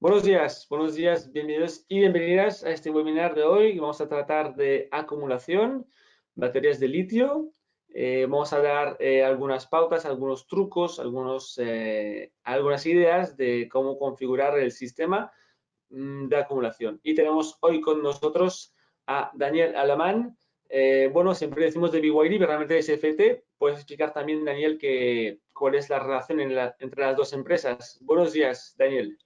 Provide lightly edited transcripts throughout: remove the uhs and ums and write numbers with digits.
Buenos días, bienvenidos y bienvenidas a este webinar de hoy. Vamos a tratar de acumulación, baterías de litio. Vamos a dar algunas pautas, algunos trucos, algunas ideas de cómo configurar el sistema de acumulación. Y tenemos hoy con nosotros a Daniel Alamán. Siempre decimos de BYD, pero realmente es FT. ¿Puedes explicar también, Daniel, cuál es la relación entre las dos empresas? Buenos días, Daniel.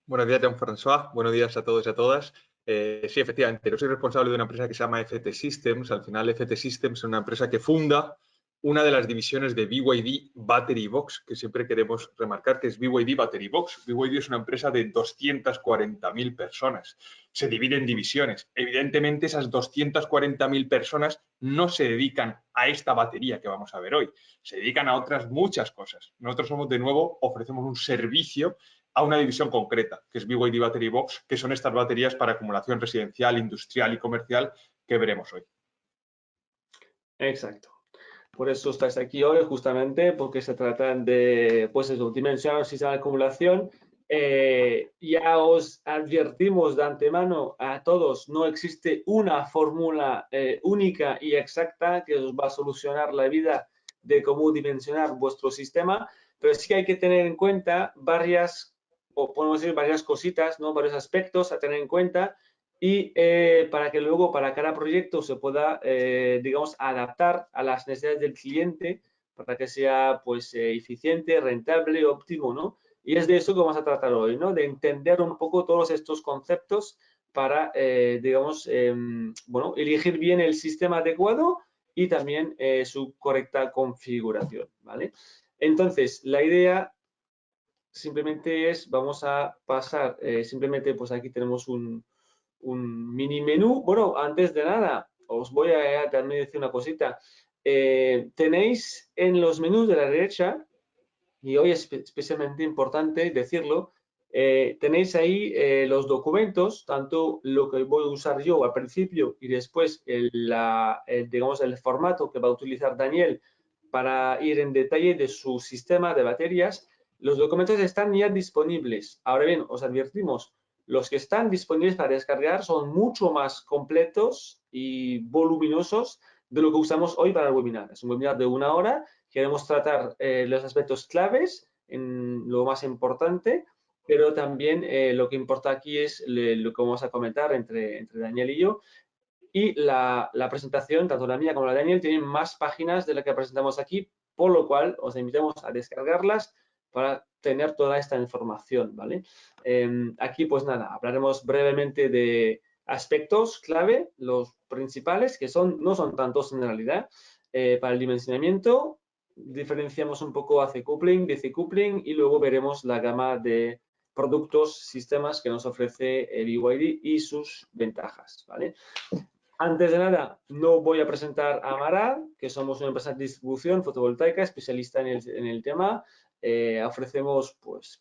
Buenos días, Jean-François. Buenos días a todos y a todas. Sí, efectivamente, yo soy responsable de una empresa que se llama FT Systems. Al final, FT Systems es una empresa que funda una de las divisiones de BYD Battery Box, que siempre queremos remarcar que es BYD Battery Box. BYD es una empresa de 240.000 personas. Se divide en divisiones. Evidentemente, esas 240.000 personas no se dedican a esta batería que vamos a ver hoy. Se dedican a otras muchas cosas. Nosotros somos, de nuevo, ofrecemos un servicio a una división concreta, que es BYD Battery Box, que son estas baterías para acumulación residencial, industrial y comercial que veremos hoy. Exacto. Por eso estáis aquí hoy, justamente, porque se trata de, pues eso, dimensionar el sistema de acumulación. Ya os advertimos de antemano a todos, no existe una fórmula única y exacta que os va a solucionar la vida de cómo dimensionar vuestro sistema, pero sí que hay que tener en cuenta podemos decir varias cositas, ¿no? Varios aspectos a tener en cuenta y para que luego para cada proyecto se pueda, digamos, adaptar a las necesidades del cliente para que sea pues eficiente, rentable, óptimo, ¿no? Y es de eso que vamos a tratar hoy, ¿no? De entender un poco todos estos conceptos para, digamos, bueno, elegir bien el sistema adecuado y también su correcta configuración, ¿vale? Entonces, la idea simplemente vamos a pasar, simplemente pues aquí tenemos un mini menú. Bueno, antes de nada, os voy a también decir una cosita. Tenéis en los menús de la derecha, y hoy es especialmente importante decirlo, tenéis ahí los documentos, tanto lo que voy a usar yo al principio y después digamos, el formato que va a utilizar Daniel para ir en detalle de su sistema de baterías. Los documentos están ya disponibles. Ahora bien, os advertimos, los que están disponibles para descargar son mucho más completos y voluminosos de lo que usamos hoy para el webinar. Es un webinar de 1 hora. Queremos tratar los aspectos claves, en lo más importante, pero también lo que importa aquí es lo que vamos a comentar entre Daniel y yo. Y la presentación, tanto la mía como la de Daniel, tienen más páginas de las que presentamos aquí, por lo cual os invitamos a descargarlas para tener toda esta información, ¿vale? Aquí, pues nada, hablaremos brevemente de aspectos clave, los principales, que no son tantos en realidad. Para el dimensionamiento, diferenciamos un poco AC coupling, DC coupling y luego veremos la gama de productos, sistemas que nos ofrece BYD y sus ventajas, ¿vale? Antes de nada, no voy a presentar a Amaral, que somos una empresa de distribución fotovoltaica especialista en el tema.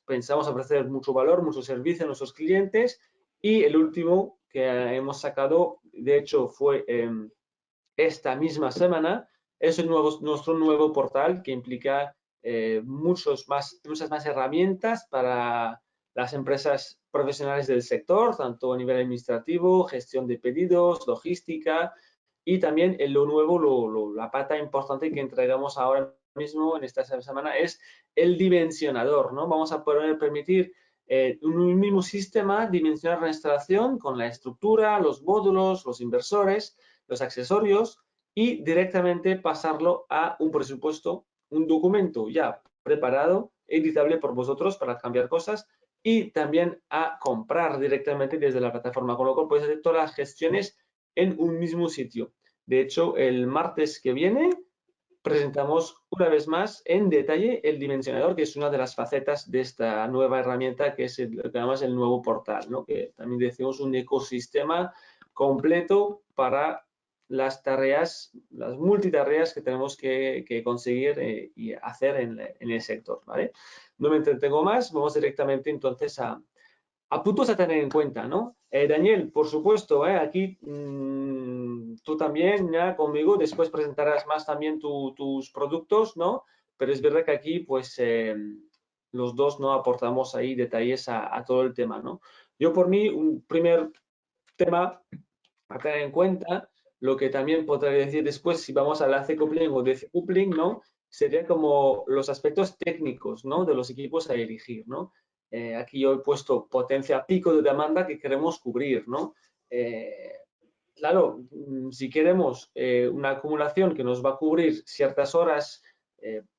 Pensamos ofrecer mucho valor, mucho servicio a nuestros clientes. Y el último que hemos sacado, de hecho, fue esta misma semana, es nuestro nuevo portal que implica muchas más herramientas para las empresas profesionales del sector, tanto a nivel administrativo, gestión de pedidos, logística y también lo nuevo, la pata importante que entregamos ahora mismo en esta semana es el dimensionador, ¿no? Vamos a poder permitir un mismo sistema dimensionar la instalación con la estructura, los módulos, los inversores, los accesorios y directamente pasarlo a un presupuesto, un documento ya preparado, editable por vosotros para cambiar cosas y también a comprar directamente desde la plataforma, con lo cual podéis hacer todas las gestiones en un mismo sitio. De hecho, el martes que viene presentamos una vez más en detalle el dimensionador, que es una de las facetas de esta nueva herramienta, que es lo que llamamos el nuevo portal, ¿no? Que también decimos un ecosistema completo para las tareas, las multitareas que tenemos que conseguir y hacer en el sector, ¿vale? No me entretengo más, vamos directamente entonces a puntos a tener en cuenta, ¿no? Daniel, por supuesto, aquí tú también ya conmigo, después presentarás más también tus productos, ¿no? Pero es verdad que aquí, pues, los dos no aportamos ahí detalles a todo el tema, ¿no? Yo por mí, un primer tema a tener en cuenta, lo que también podría decir después, si vamos al AC coupling o DC coupling, ¿no? Sería como los aspectos técnicos, ¿no? De los equipos a elegir, ¿no? Aquí yo he puesto potencia pico de demanda que queremos cubrir, ¿no? Claro, si queremos una acumulación que nos va a cubrir ciertas horas,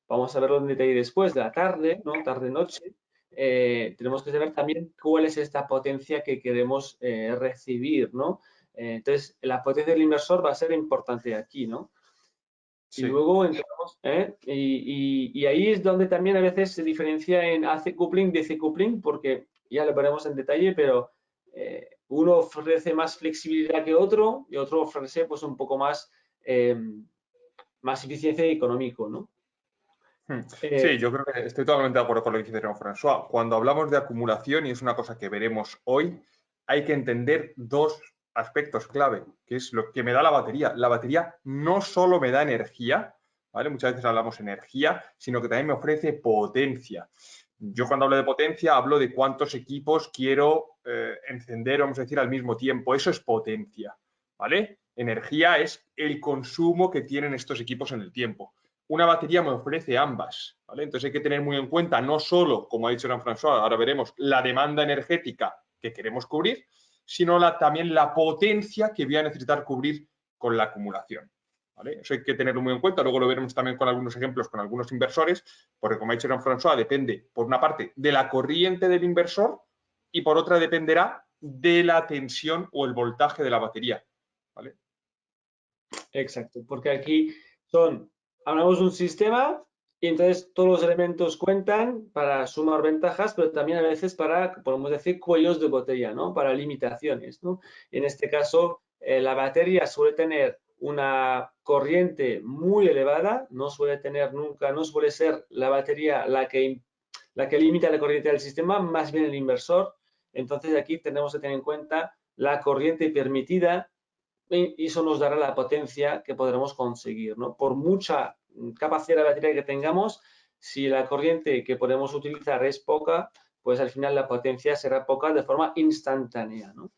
vamos a verlo en detalle después, de la tarde, ¿no? Tarde-noche, tenemos que saber también cuál es esta potencia que queremos recibir, ¿no? Entonces, la potencia del inversor va a ser importante aquí, ¿no? Y Sí. luego entramos, y ahí es donde también a veces se diferencia en AC coupling, DC coupling, porque ya lo veremos en detalle, pero uno ofrece más flexibilidad que otro y otro ofrece pues un poco más, más eficiencia y económico, ¿no? Sí, yo creo que estoy totalmente de acuerdo con lo que dice Jean-François. Cuando hablamos de acumulación, y es una cosa que veremos hoy, hay que entender dos aspectos clave, que es lo que me da la batería. La batería no solo me da energía, ¿vale? Muchas veces hablamos energía, sino que también me ofrece potencia. Yo cuando hablo de potencia hablo de cuántos equipos quiero encender, vamos a decir, al mismo tiempo. Eso es potencia, ¿vale? Energía es el consumo que tienen estos equipos en el tiempo. Una batería me ofrece ambas, ¿vale? Entonces hay que tener muy en cuenta no solo, como ha dicho Jean-François, ahora veremos, la demanda energética que queremos cubrir, sino también la potencia que voy a necesitar cubrir con la acumulación, ¿vale? Eso hay que tenerlo muy en cuenta. Luego lo veremos también con algunos ejemplos, con algunos inversores, porque como ha dicho Jean-François, depende, por una parte, de la corriente del inversor y por otra dependerá de la tensión o el voltaje de la batería, ¿vale? Exacto, porque aquí hablamos de un sistema y entonces todos los elementos cuentan para sumar ventajas, pero también a veces para, podemos decir, cuellos de botella, ¿no? Para limitaciones, ¿no? En este caso, la batería suele tener una corriente muy elevada, no suele tener nunca, no suele ser la batería la que limita la corriente del sistema, más bien el inversor. Entonces aquí tenemos que tener en cuenta la corriente permitida y eso nos dará la potencia que podremos conseguir, ¿no? Por mucha capacidad de batería que tengamos, si la corriente que podemos utilizar es poca, pues al final la potencia será poca de forma instantánea, ¿no?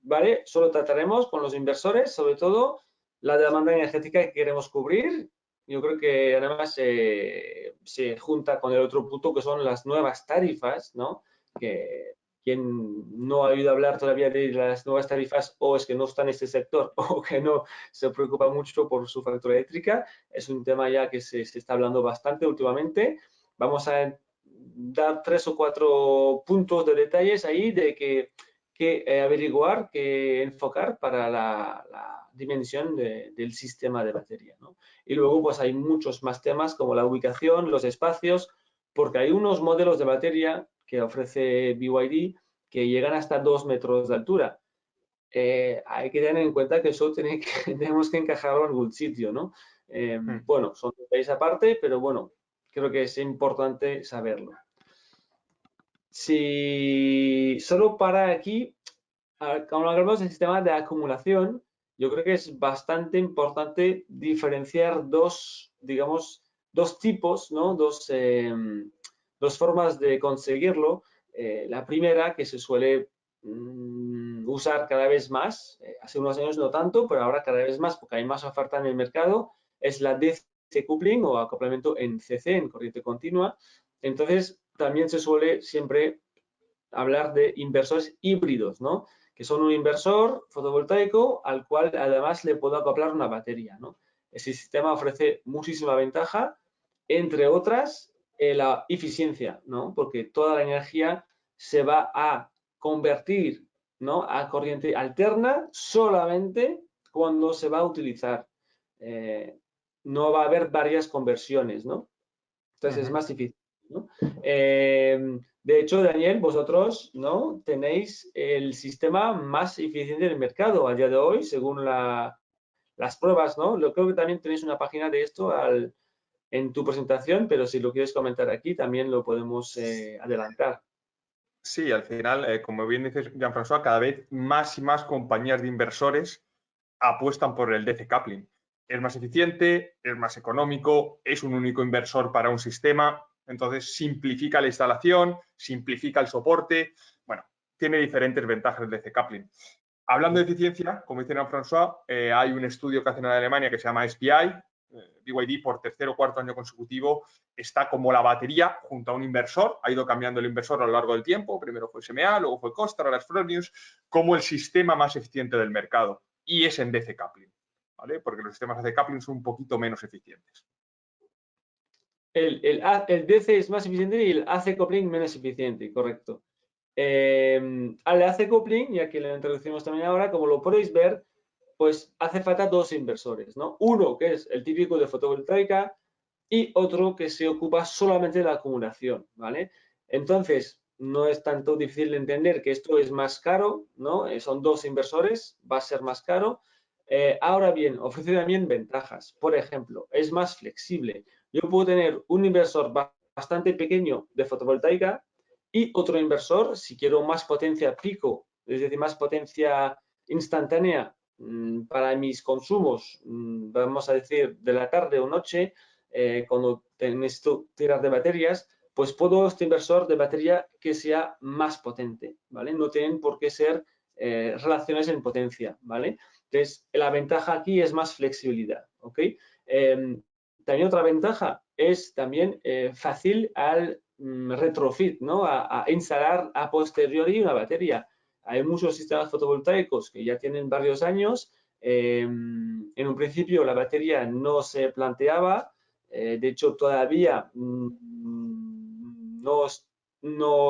¿Vale? Solo trataremos con los inversores, sobre todo, la demanda energética que queremos cubrir. Yo creo que además se junta con el otro punto que son las nuevas tarifas, ¿no? Que quien no ha oído hablar todavía de las nuevas tarifas o es que no está en este sector o que no se preocupa mucho por su factura eléctrica, es un tema ya que se está hablando bastante últimamente. Vamos a dar 3 o 4 puntos de detalles ahí de que averiguar, que enfocar para la dimensión del sistema de batería, ¿no? Y luego pues hay muchos más temas como la ubicación, los espacios, porque hay unos modelos de batería que ofrece BYD que llegan hasta 2 metros de altura. Hay que tener en cuenta que eso tenemos que encajarlo en algún sitio, ¿no? Bueno, son detalles aparte, pero bueno, creo que es importante saberlo. Si solo para aquí, cuando hablamos del sistema de acumulación, yo creo que es bastante importante diferenciar digamos, dos tipos, ¿no? Dos formas de conseguirlo. La primera, que se suele usar cada vez más, hace unos años no tanto, pero ahora cada vez más, porque hay más oferta en el mercado, es la DC coupling o acoplamiento en CC, en corriente continua. Entonces, también se suele siempre hablar de inversores híbridos, ¿no? Que son un inversor fotovoltaico al cual además le puedo acoplar una batería, ¿no? Ese sistema ofrece muchísima ventaja, entre otras, la eficiencia, ¿no? Porque toda la energía se va a convertir, ¿no? A corriente alterna solamente cuando se va a utilizar. No va a haber varias conversiones, ¿no? Entonces es más difícil, ¿no? De hecho, Daniel, vosotros, ¿no? Tenéis el sistema más eficiente del mercado a día de hoy, según las pruebas, ¿no? Creo que también tenéis una página de esto en tu presentación, pero si lo quieres comentar aquí, también lo podemos adelantar. Sí, al final, como bien dices, Jean-François, cada vez más y más compañías de inversores apuestan por el DC coupling. Es más eficiente, es más económico, es un único inversor para un sistema. Entonces, simplifica la instalación, simplifica el soporte. Bueno, tiene diferentes ventajas el DC coupling. Hablando de eficiencia, como dice Jean-François, hay un estudio que hacen en Alemania que se llama SPI. BYD por tercer o cuarto año consecutivo está como la batería junto a un inversor. Ha ido cambiando el inversor a lo largo del tiempo. Primero fue SMA, luego fue Costar, ahora es Fronius, como el sistema más eficiente del mercado. Y es en DC coupling, ¿vale? Porque los sistemas DC coupling son un poquito menos eficientes. El DC es más eficiente y el AC coupling menos eficiente, correcto. Al AC coupling, ya que lo introducimos también ahora, como lo podéis ver, pues hace falta dos inversores, ¿no? Uno que es el típico de fotovoltaica y otro que se ocupa solamente de la acumulación, ¿vale? Entonces, no es tanto difícil de entender que esto es más caro, ¿no? Son dos inversores, va a ser más caro. Ahora bien, ofrece también ventajas. Por ejemplo, es más flexible. Yo puedo tener un inversor bastante pequeño de fotovoltaica y otro inversor, si quiero más potencia pico, es decir, más potencia instantánea para mis consumos, vamos a decir, de la tarde o noche, cuando necesito tirar de baterías, pues puedo este inversor de batería que sea más potente, ¿vale? No tienen por qué ser relaciones en potencia, ¿vale? Entonces, la ventaja aquí es más flexibilidad, ¿ok? También otra ventaja es también fácil al retrofit, ¿no? A instalar a posteriori una batería. Hay muchos sistemas fotovoltaicos que ya tienen varios años. En un principio la batería no se planteaba, de hecho todavía no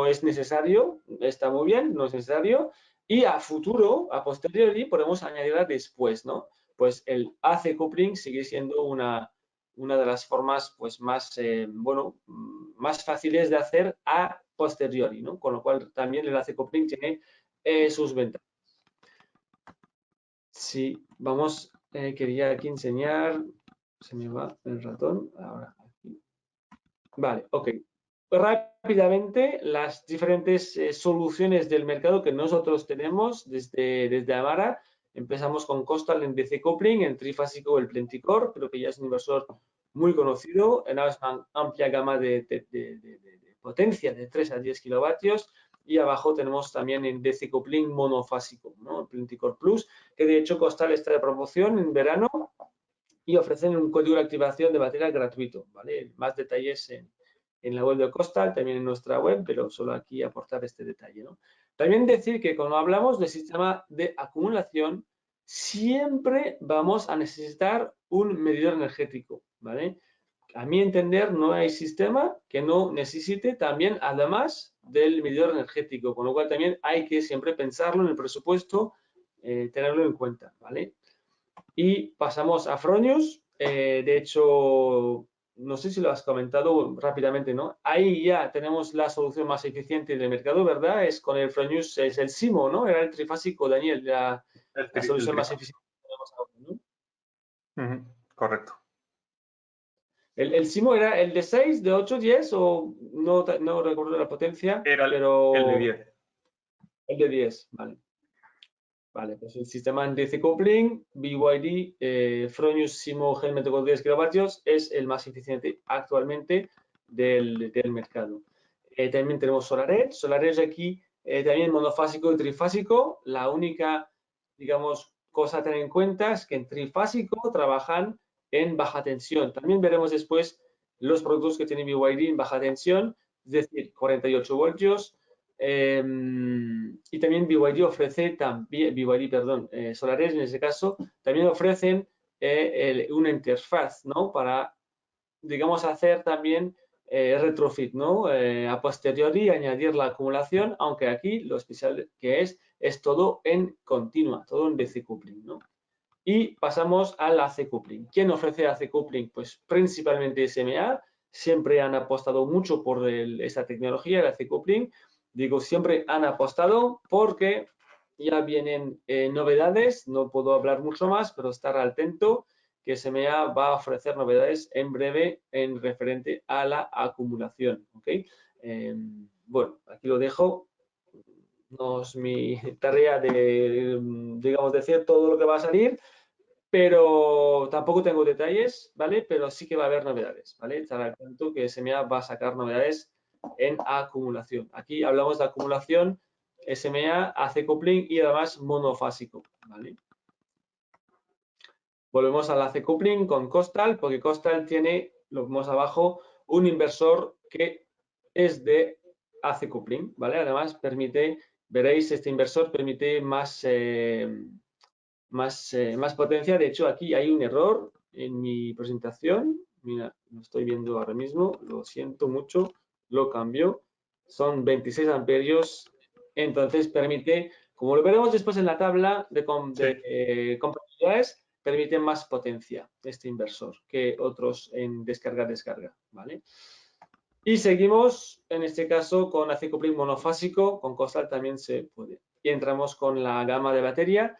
es necesario, está muy bien, no es necesario. Y a futuro, a posteriori, podemos añadirla después, ¿no? Pues el AC coupling sigue siendo una de las formas pues más, bueno, más fáciles de hacer a posteriori, ¿no? Con lo cual también el AC coupling tiene sus ventajas. Sí, vamos, quería aquí enseñar, se me va el ratón, ahora aquí. Vale, ok. Rápidamente, las diferentes soluciones del mercado que nosotros tenemos desde Amara. Empezamos con Costal en DC Coupling, en trifásico el Plenticor, creo que ya es un inversor muy conocido, en una amplia gama de potencia de 3 a 10 kilovatios. Y abajo tenemos también en DC Coupling monofásico, ¿no? El Plenticor Plus, que de hecho Costal está de promoción en verano y ofrecen un código de activación de batería gratuito, ¿vale? Más detalles en la web de Costal, también en nuestra web, pero solo aquí aportar este detalle, ¿no? También decir que cuando hablamos de sistema de acumulación, siempre vamos a necesitar un medidor energético, ¿vale? A mi entender, no hay sistema que no necesite también, además del medidor energético, con lo cual también hay que siempre pensarlo en el presupuesto, tenerlo en cuenta, ¿vale? Y pasamos a Fronius. De hecho, no sé si lo has comentado rápidamente, ¿no? Ahí ya tenemos la solución más eficiente del mercado, ¿verdad? Es con el Fronius, es el SIMO, ¿no? Era el trifásico, Daniel, la solución más eficiente que tenemos ahora, ¿no? Correcto. El SIMO era el de 6, de 8, 10 o no recuerdo la potencia, Era pero el de 10. el de 10, vale. Vale, pues el sistema en DC coupling, BYD, Fronius Simo Helmet con 10 kilovatios es el más eficiente actualmente del mercado. También tenemos SolarEdge. SolarEdge aquí también monofásico y trifásico. La única, digamos, cosa a tener en cuenta es que en trifásico trabajan en baja tensión. También veremos después los productos que tiene BYD en baja tensión, es decir, 48 voltios. Y también BYD ofrece también, BYD, perdón, SolarEdge en ese caso, también ofrecen una interfaz, ¿no? Para, digamos, hacer también retrofit, ¿no? A posteriori añadir la acumulación, aunque aquí lo especial que es todo en continua, todo en DC coupling, ¿no? Y pasamos al AC coupling. ¿Quién ofrece AC coupling? Pues principalmente SMA. Siempre han apostado mucho por esta tecnología, el AC coupling. Digo, siempre han apostado porque ya vienen novedades. No puedo hablar mucho más, pero estar atento que SMA va a ofrecer novedades en breve en referente a la acumulación. ¿Okay? Bueno, aquí lo dejo. No es mi tarea de, digamos, decir todo lo que va a salir, pero tampoco tengo detalles, ¿vale? Pero sí que va a haber novedades, ¿vale? Estar al tanto que SMA va a sacar novedades en acumulación. Aquí hablamos de acumulación, SMA, AC coupling y además monofásico, ¿vale? Volvemos al AC coupling con Costal, porque Costal tiene, lo vemos abajo, un inversor que es de AC coupling, ¿vale? Además permite, veréis, este inversor permite más potencia. De hecho, aquí hay un error en mi presentación. Mira, lo estoy viendo ahora mismo. Lo siento mucho. Lo cambio. Son 26 amperios. Entonces permite, como lo veremos después en la tabla de compatibilidades, permite más potencia este inversor que otros en descarga, ¿vale? Y seguimos, en este caso, con AC coupling monofásico. Con Costal también se puede. Y entramos con la gama de batería.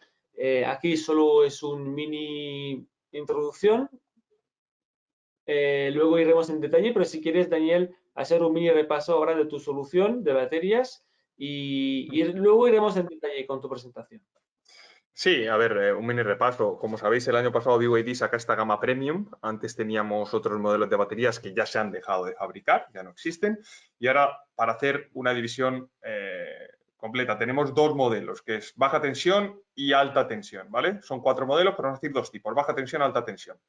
Aquí solo es un mini introducción. Luego iremos en detalle, pero si quieres, Daniel, hacer un mini repaso ahora de tu solución de baterías y luego iremos en detalle con tu presentación. Sí, a ver, un mini repaso. Como sabéis, el año pasado BYD saca esta gama premium. Antes teníamos otros modelos de baterías que ya se han dejado de fabricar, ya no existen. Y ahora, para hacer una división completa, tenemos dos modelos, que es baja tensión y alta tensión, ¿vale? Son 4 modelos, pero vamos a decir 2 tipos, baja tensión, alta tensión.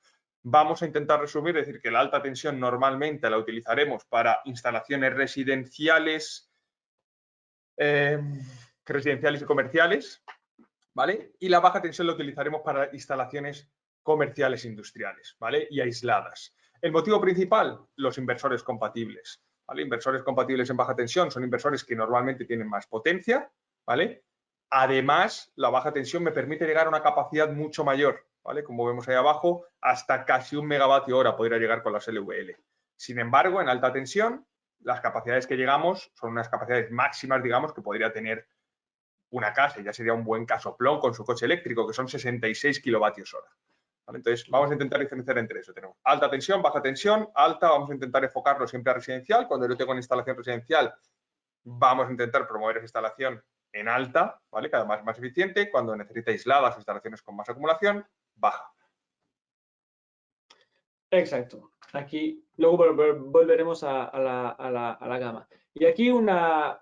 Vamos a intentar resumir, decir que la alta tensión normalmente la utilizaremos para instalaciones residenciales y comerciales, ¿vale? Y la baja tensión la utilizaremos para instalaciones comerciales industriales, ¿vale? Y aisladas. El motivo principal, los inversores compatibles, ¿vale? Inversores compatibles en baja tensión son inversores que normalmente tienen más potencia, ¿vale? Además, la baja tensión me permite llegar a una capacidad mucho mayor, ¿vale? Como vemos ahí abajo, hasta casi 1 megavatio hora podría llegar con las LVL. Sin embargo, en alta tensión, las capacidades que llegamos son unas capacidades máximas, digamos, que podría tener una casa, y ya sería un buen casoplón con su coche eléctrico, que son 66 kilovatios hora. ¿Vale? Entonces, vamos a intentar diferenciar entre eso. Tenemos alta tensión, baja tensión, alta, vamos a intentar enfocarlo siempre a residencial. Cuando yo tengo una instalación residencial, vamos a intentar promover esa instalación en alta, ¿vale? Cada vez más eficiente. Cuando necesita aisladas instalaciones con más acumulación, baja. Exacto. Aquí luego volveremos a la gama. Y aquí una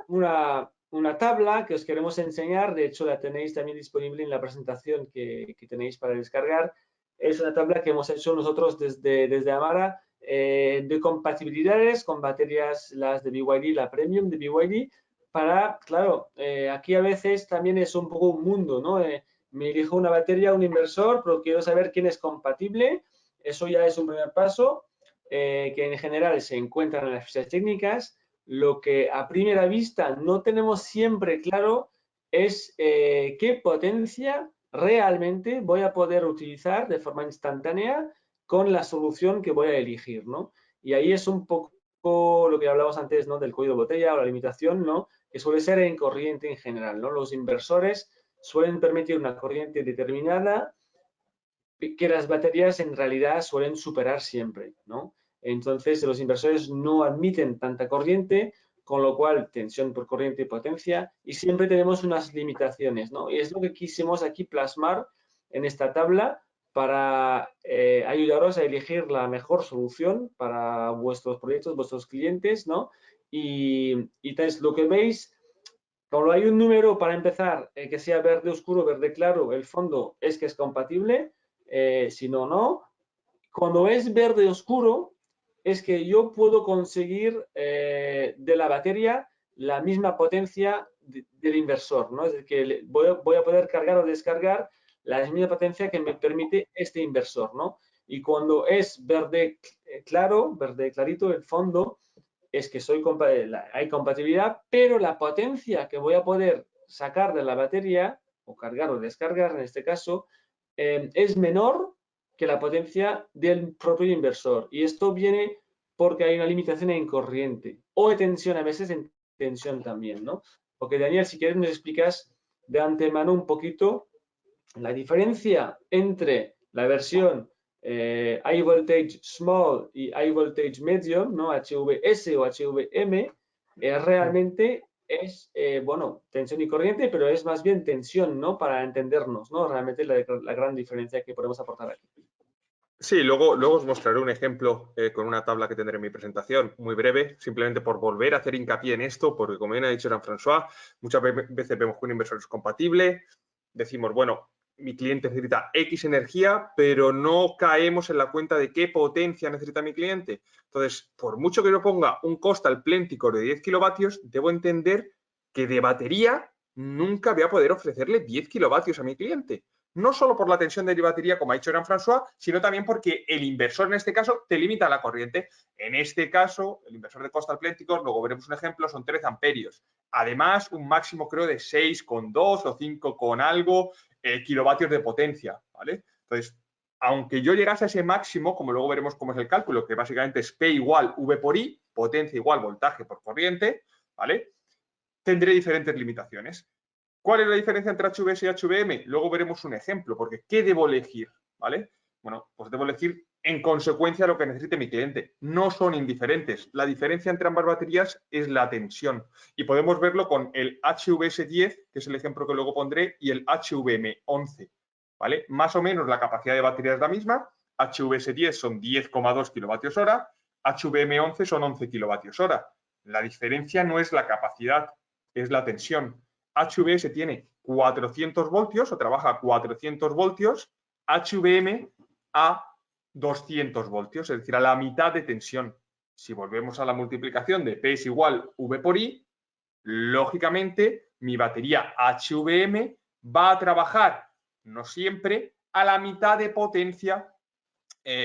tabla que os queremos enseñar, de hecho la tenéis también disponible en la presentación que tenéis para descargar. Es una tabla que hemos hecho nosotros desde Amara de compatibilidades con baterías, las de BYD, la Premium de BYD, para, claro, aquí a veces también es un poco un mundo, ¿no? Me elijo una batería, un inversor, pero quiero saber quién es compatible. Eso ya es un primer paso que en general se encuentran en las fichas técnicas. Lo que a primera vista no tenemos siempre claro es qué potencia realmente voy a poder utilizar de forma instantánea con la solución que voy a elegir, ¿no? Y ahí es un poco lo que hablamos antes, ¿no? Del cuello de botella o la limitación, ¿no? Que suele ser en corriente en general, ¿no? Los inversores suelen permitir una corriente determinada que las baterías en realidad suelen superar siempre, ¿no? Entonces, los inversores no admiten tanta corriente, con lo cual tensión por corriente y potencia, y siempre tenemos unas limitaciones, ¿no? Y es lo que quisimos aquí plasmar en esta tabla para ayudaros a elegir la mejor solución para vuestros proyectos, vuestros clientes, ¿no? Y entonces lo que veis, como hay un número para empezar que sea verde oscuro, verde claro, el fondo es que es compatible, si no, no. Cuando es verde oscuro, es que yo puedo conseguir de la batería la misma potencia del inversor, ¿no? Es decir, que voy a poder cargar o descargar la misma potencia que me permite este inversor, ¿no? Y cuando es verde claro, verde clarito, el fondo, es que hay compatibilidad, pero la potencia que voy a poder sacar de la batería, o cargar o descargar en este caso, es menor que la potencia del propio inversor. Y esto viene porque hay una limitación en corriente o de tensión, a veces en tensión también, ¿no? Porque Daniel, si quieres nos explicas de antemano un poquito la diferencia entre la versión High Voltage Small y High Voltage Medium, ¿no? HVS o HVM, es realmente es, bueno, tensión y corriente, pero es más bien tensión, ¿no? Para entendernos, ¿no? Realmente la gran diferencia que podemos aportar aquí. Sí, luego os mostraré un ejemplo con una tabla que tendré en mi presentación, muy breve, simplemente por volver a hacer hincapié en esto, porque como bien ha dicho Jean-François, muchas veces vemos que un inversor es compatible, decimos, bueno, mi cliente necesita X energía, pero no caemos en la cuenta de qué potencia necesita mi cliente. Entonces, por mucho que yo ponga un Costal Plenticor de 10 kilovatios, debo entender que de batería nunca voy a poder ofrecerle 10 kilovatios a mi cliente. No solo por la tensión de batería, como ha dicho Jean-François, sino también porque el inversor en este caso te limita la corriente. En este caso, el inversor de Costal Plenticor, luego veremos un ejemplo, son 13 amperios. Además, un máximo creo de 6,2 o 5 con algo kilovatios de potencia, ¿vale? Entonces, aunque yo llegase a ese máximo, como luego veremos cómo es el cálculo, que básicamente es P igual V por I, potencia igual voltaje por corriente, ¿vale? Tendré diferentes limitaciones. ¿Cuál es la diferencia entre HVS y HVM? Luego veremos un ejemplo, porque ¿qué debo elegir? ¿Vale? Bueno, pues debo elegir en consecuencia lo que necesite mi cliente. No son indiferentes. La diferencia entre ambas baterías es la tensión. Y podemos verlo con el HVS10, que es el ejemplo que luego pondré, y el HVM11. ¿Vale? Más o menos la capacidad de batería es la misma. HVS10 son 10,2 kilovatios hora, HVM11 son 11 kilovatios hora. La diferencia no es la capacidad, es la tensión. HVS tiene 400 voltios o trabaja a 400 voltios, HVM a 200 voltios, es decir, a la mitad de tensión. Si volvemos a la multiplicación de P es igual V por I, lógicamente mi batería HVM va a trabajar, no siempre, a la mitad de potencia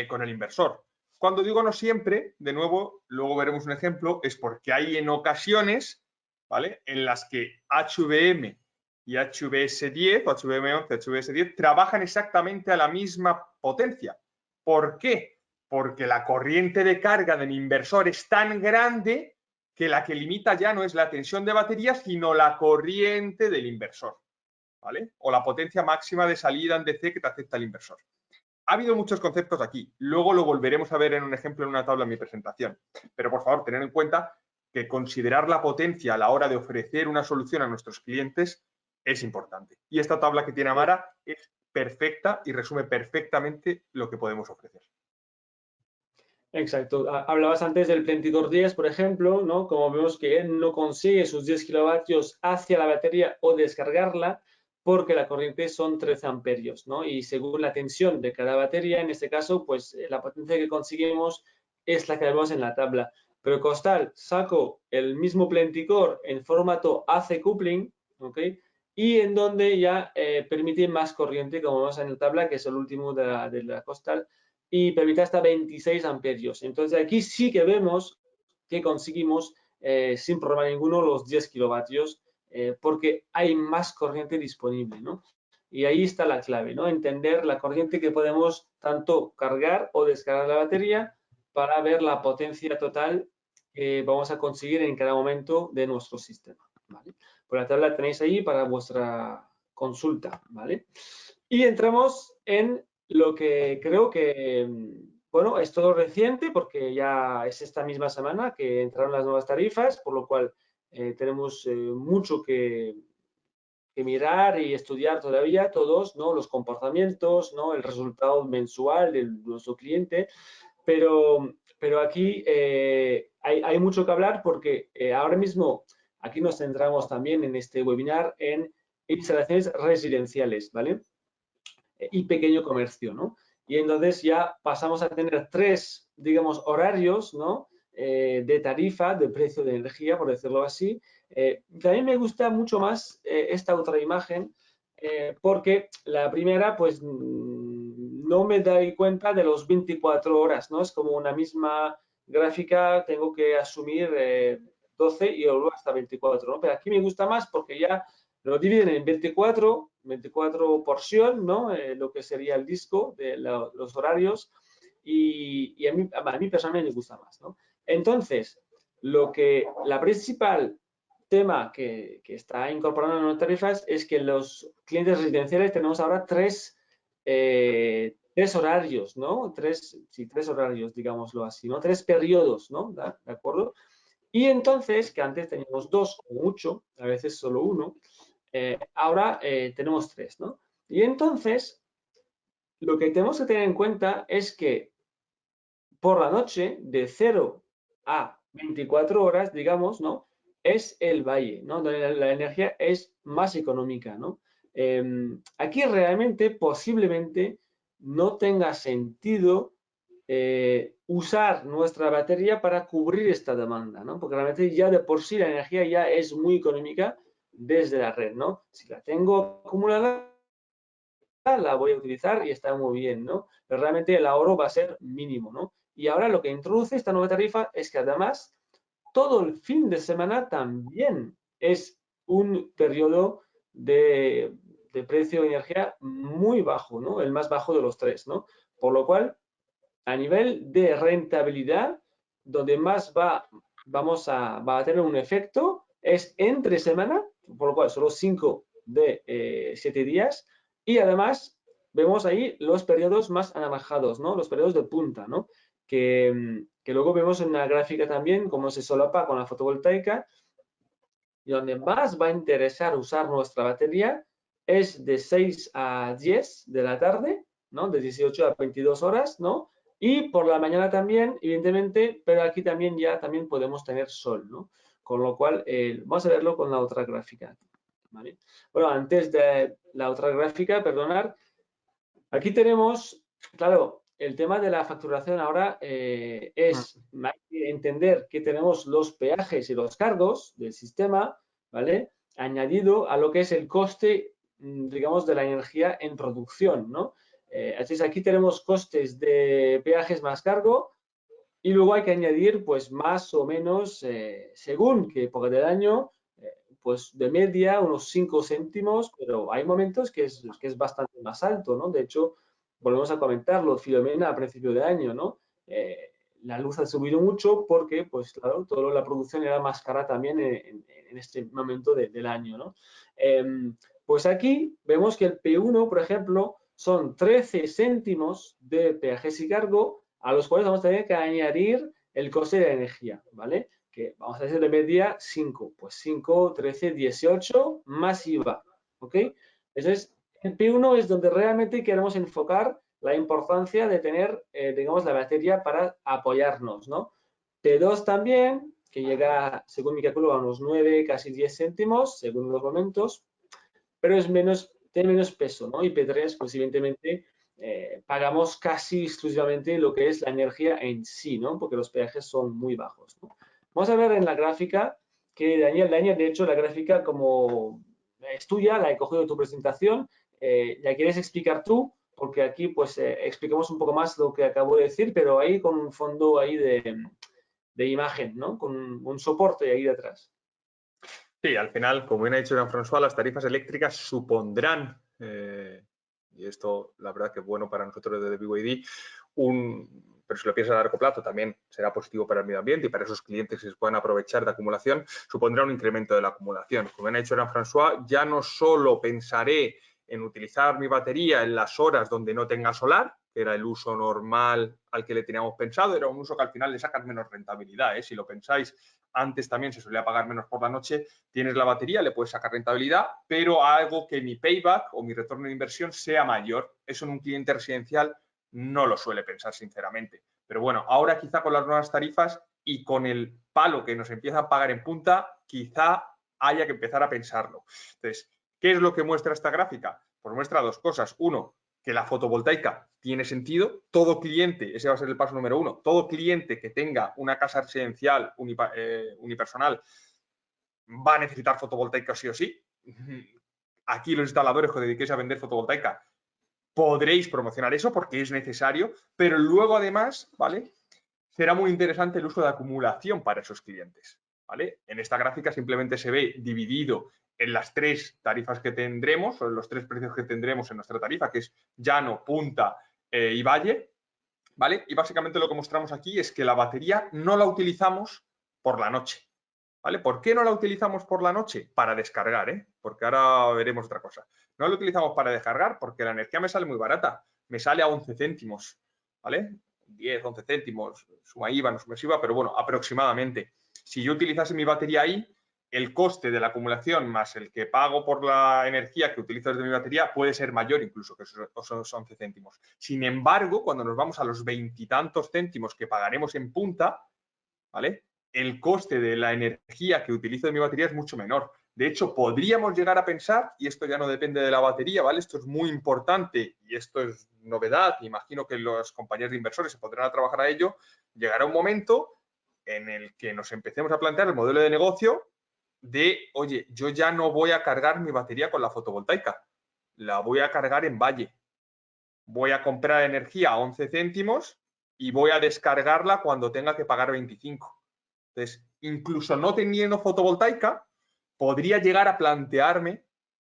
con el inversor. Cuando digo no siempre, de nuevo, luego veremos un ejemplo, es porque hay en ocasiones, ¿vale?, en las que HVM y HVS10 o HVM11, HVS10 trabajan exactamente a la misma potencia. ¿Por qué? Porque la corriente de carga de mi inversor es tan grande que la que limita ya no es la tensión de batería, sino la corriente del inversor, ¿vale? O la potencia máxima de salida en DC que te acepta el inversor. Ha habido muchos conceptos aquí. Luego lo volveremos a ver en un ejemplo en una tabla en mi presentación. Pero por favor, tener en cuenta que considerar la potencia a la hora de ofrecer una solución a nuestros clientes es importante. Y esta tabla que tiene Amara es perfecta y resume perfectamente lo que podemos ofrecer. Exacto. Hablabas antes del Plenticor 10, por ejemplo, ¿no? Como vemos que él no consigue sus 10 kilovatios hacia la batería o descargarla porque la corriente son 13 amperios, ¿no? Y según la tensión de cada batería, en este caso, pues la potencia que conseguimos es la que vemos en la tabla. Pero Costal saco el mismo Plenticor en formato AC coupling, ¿ok? Y en donde ya permite más corriente, como vemos en la tabla, que es el último de la Costal, y permite hasta 26 amperios. Entonces aquí sí que vemos que conseguimos sin problema ninguno los 10 kilovatios porque hay más corriente disponible, ¿no? Y ahí está la clave, ¿no? Entender la corriente que podemos tanto cargar o descargar la batería para ver la potencia total que vamos a conseguir en cada momento de nuestro sistema, ¿vale? Por la tabla tenéis ahí para vuestra consulta, ¿vale? Y entramos en lo que creo que, bueno, es todo reciente porque ya es esta misma semana que entraron las nuevas tarifas, por lo cual tenemos mucho que mirar y estudiar todavía todos, ¿no? Los comportamientos, ¿no? El resultado mensual de nuestro cliente, pero aquí hay mucho que hablar porque ahora mismo aquí nos centramos también en este webinar en instalaciones residenciales, ¿vale? Y pequeño comercio, ¿no? Y entonces ya pasamos a tener tres, digamos, horarios, ¿no? De tarifa, de precio de energía, por decirlo así. También me gusta mucho más esta otra imagen porque la primera, pues, no me doy cuenta de los 24 horas, ¿no? Es como una misma gráfica, tengo que asumir 12 y luego hasta 24, ¿no? Pero aquí me gusta más porque ya lo dividen en 24 porción, ¿no? Lo que sería el disco de los horarios y a mí personalmente me gusta más, ¿no? Entonces, la principal tema que está incorporando en las tarifas es que los clientes residenciales tenemos ahora tres horarios, ¿no? Tres horarios, digámoslo así, ¿no? Tres periodos, ¿no? ¿De acuerdo? Y entonces, que antes teníamos 2 o mucho, a veces solo uno, ahora tenemos 3, ¿no? Y entonces, lo que tenemos que tener en cuenta es que por la noche, de 0 a 24 horas, digamos, ¿no? Es el valle, ¿no? Donde la energía es más económica, ¿no? Aquí realmente, posiblemente, no tenga sentido usar nuestra batería para cubrir esta demanda, ¿no? Porque realmente ya de por sí la energía ya es muy económica desde la red, ¿no? Si la tengo acumulada, la voy a utilizar y está muy bien, ¿no? Pero realmente el ahorro va a ser mínimo, ¿no? Y ahora lo que introduce esta nueva tarifa es que además todo el fin de semana también es un periodo de precio de energía muy bajo, ¿no? El más bajo de los tres, ¿no? Por lo cual, a nivel de rentabilidad, donde más va a tener un efecto es entre semana, por lo cual solo 5 de 7 días, y además vemos ahí los periodos más anaranjados, ¿no? Los periodos de punta, ¿no? Que luego vemos en la gráfica también cómo se solapa con la fotovoltaica, y donde más va a interesar usar nuestra batería es de 6 a 10 de la tarde, ¿no? De 18 a 22 horas, ¿no? Y por la mañana también, evidentemente, pero aquí también ya también podemos tener sol, ¿no? Con lo cual, vamos a verlo con la otra gráfica, ¿vale? Bueno, antes de la otra gráfica, perdonar, aquí tenemos, claro, el tema de la facturación ahora hay que entender que tenemos los peajes y los cargos del sistema, ¿vale? Añadido a lo que es el coste, digamos, de la energía en producción, ¿no? Entonces aquí tenemos costes de peajes más cargo y luego hay que añadir, pues, más o menos, según qué época del año, pues de media unos 5 céntimos, pero hay momentos que es bastante más alto, ¿no? De hecho, volvemos a comentarlo, Filomena a principio de año, ¿no? La luz ha subido mucho porque, pues claro, toda la producción era más cara también en este momento del año, ¿no? Pues aquí vemos que el P1, por ejemplo, son 13 céntimos de peajes y cargo, a los cuales vamos a tener que añadir el coste de la energía, ¿vale? Que vamos a decir de media 5, pues 5, 13, 18 más IVA, ¿ok? Entonces, el P1 es donde realmente queremos enfocar la importancia de tener, digamos, la batería para apoyarnos, ¿no? P2 también, que llega, según mi cálculo, a unos 9, casi 10 céntimos, según los momentos, pero tiene menos peso, ¿no? Y P3, pues evidentemente, pagamos casi exclusivamente lo que es la energía en sí, ¿no? Porque los peajes son muy bajos, ¿no? Vamos a ver en la gráfica que Daniel, de hecho, la gráfica como es tuya, la he cogido de tu presentación, ¿la quieres explicar tú? Porque aquí, pues, explicamos un poco más lo que acabo de decir, pero ahí con un fondo ahí de imagen, ¿no? Con un soporte ahí detrás. Sí, al final, como bien ha dicho Jean-François, las tarifas eléctricas supondrán, y esto la verdad que es bueno para nosotros desde BYD, pero si lo piensas a largo plazo también será positivo para el medio ambiente y para esos clientes que se puedan aprovechar de acumulación, supondrá un incremento de la acumulación. Como bien ha dicho Jean-François, ya no solo pensaré en utilizar mi batería en las horas donde no tenga solar, que era el uso normal al que le teníamos pensado, era un uso que al final le sacas menos rentabilidad, ¿eh? Si lo pensáis, antes también se solía pagar menos por la noche, tienes la batería, le puedes sacar rentabilidad, pero algo que mi payback o mi retorno de inversión sea mayor. Eso en un cliente residencial no lo suele pensar, sinceramente. Pero bueno, ahora quizá con las nuevas tarifas y con el palo que nos empieza a pagar en punta, quizá haya que empezar a pensarlo. Entonces, ¿qué es lo que muestra esta gráfica? Pues muestra dos cosas. Uno, que la fotovoltaica tiene sentido. Todo cliente, ese va a ser el paso número uno, todo cliente que tenga una casa residencial unipersonal va a necesitar fotovoltaica sí o sí. Aquí los instaladores que os dediquéis a vender fotovoltaica podréis promocionar eso porque es necesario, pero luego además, ¿vale? Será muy interesante el uso de acumulación para esos clientes, ¿vale? En esta gráfica simplemente se ve dividido en las tres tarifas que tendremos, o en los tres precios que tendremos en nuestra tarifa, que es llano, punta y valle, ¿vale? Y básicamente lo que mostramos aquí es que la batería no la utilizamos por la noche, ¿vale? ¿Por qué no la utilizamos por la noche? Para descargar, ¿eh? Porque ahora veremos otra cosa. No la utilizamos para descargar porque la energía me sale muy barata, me sale a 11 céntimos, ¿vale? 10, 11 céntimos, suma IVA, no suma IVA, pero bueno, aproximadamente. Si yo utilizase mi batería ahí, el coste de la acumulación más el que pago por la energía que utilizo desde mi batería puede ser mayor incluso que esos 11 céntimos. Sin embargo, cuando nos vamos a los 20 y tantos céntimos que pagaremos en punta, ¿vale?, el coste de la energía que utilizo de mi batería es mucho menor. De hecho, podríamos llegar a pensar, y esto ya no depende de la batería, ¿vale? Esto es muy importante y esto es novedad, imagino que los compañeros de inversores se pondrán a trabajar a ello, llegará un momento en el que nos empecemos a plantear el modelo de negocio de, oye, yo ya no voy a cargar mi batería con la fotovoltaica, la voy a cargar en valle. Voy a comprar energía a 11 céntimos y voy a descargarla cuando tenga que pagar 25. Entonces, incluso no teniendo fotovoltaica, podría llegar a plantearme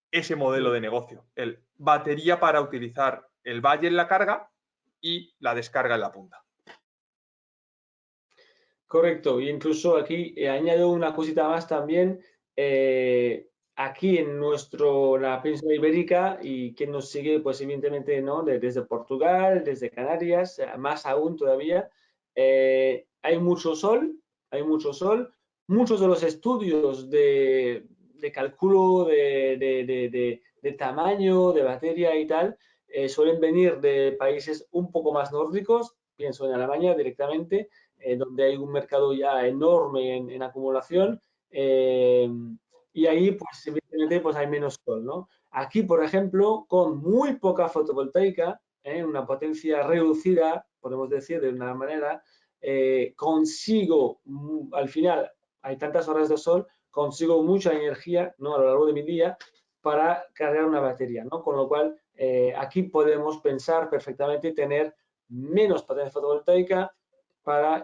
ese modelo de negocio, el batería para utilizar el valle en la carga y la descarga en la punta. Correcto, y incluso aquí añado una cosita más también. Aquí en la península ibérica, y quien nos sigue, pues evidentemente, ¿no?, desde Portugal, desde Canarias, más aún todavía, hay mucho sol, hay mucho sol. Muchos de los estudios de cálculo de tamaño, de batería y tal, suelen venir de países un poco más nórdicos, pienso en Alemania directamente, donde hay un mercado ya enorme en acumulación, y ahí, pues, evidentemente, pues hay menos sol, ¿no? Aquí, por ejemplo, con muy poca fotovoltaica, una potencia reducida, podemos decir de una manera, consigo, al final, hay tantas horas de sol, consigo mucha energía, ¿no?, a lo largo de mi día para cargar una batería, ¿no? Con lo cual, aquí podemos pensar perfectamente tener menos potencia fotovoltaica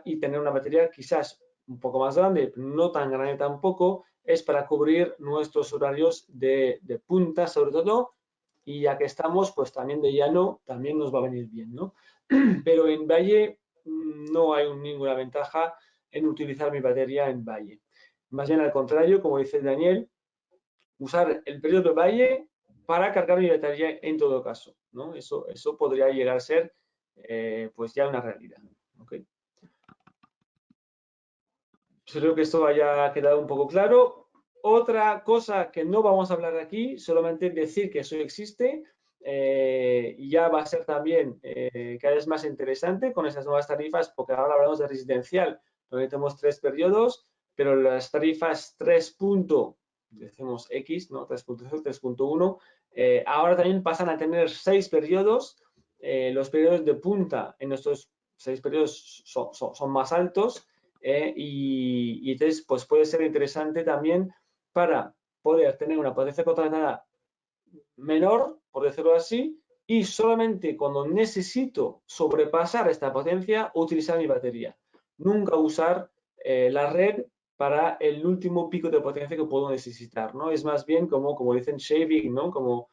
y tener una batería quizás un poco más grande, no tan grande tampoco, es para cubrir nuestros horarios de punta sobre todo, y ya que estamos, pues también de llano, también nos va a venir bien, ¿no? Pero en valle no hay ninguna ventaja en utilizar mi batería en valle. Más bien al contrario, como dice Daniel, usar el periodo de valle para cargar mi batería en todo caso, ¿no? Eso podría llegar a ser pues ya una realidad. ¿Okay? Creo que esto haya quedado un poco claro. Otra cosa que no vamos a hablar aquí, solamente decir que eso existe, y ya va a ser también cada vez más interesante con esas nuevas tarifas, porque ahora hablamos de residencial, donde tenemos 3 periodos, pero las tarifas 3. Decimos X, ¿no? 3.0, 3.1, ahora también pasan a tener 6 periodos. Los periodos de punta en estos 6 periodos son más altos, y entonces pues puede ser interesante también para poder tener una potencia contratada menor, por decirlo así, y solamente cuando necesito sobrepasar esta potencia, utilizar mi batería. Nunca usar la red para el último pico de potencia que puedo necesitar, ¿no? Es más bien como dicen, shaving, ¿no? Como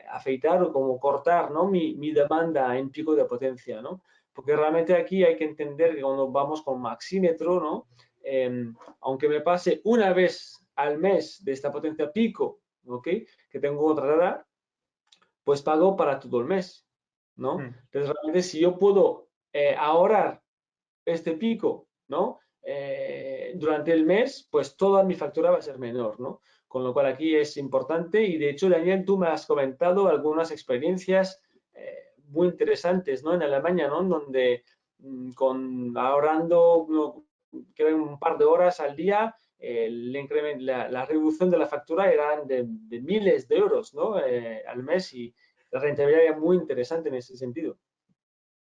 afeitar o como cortar, ¿no?, mi demanda en pico de potencia, ¿no? Porque realmente aquí hay que entender que cuando vamos con maxímetro, ¿no?, aunque me pase una vez al mes de esta potencia pico, ¿ok?, que tengo contratada, pues pago para todo el mes, ¿no? Entonces, realmente, si yo puedo ahorrar este pico, ¿no?, durante el mes, pues toda mi factura va a ser menor, ¿no? Con lo cual aquí es importante, y de hecho, Daniel, tú me has comentado algunas experiencias muy interesantes, ¿no?, en Alemania, ¿no?, donde ahorrando creo un par de horas al día, la reducción de la factura eran de miles de euros, ¿no?, al mes, y la rentabilidad era muy interesante en ese sentido.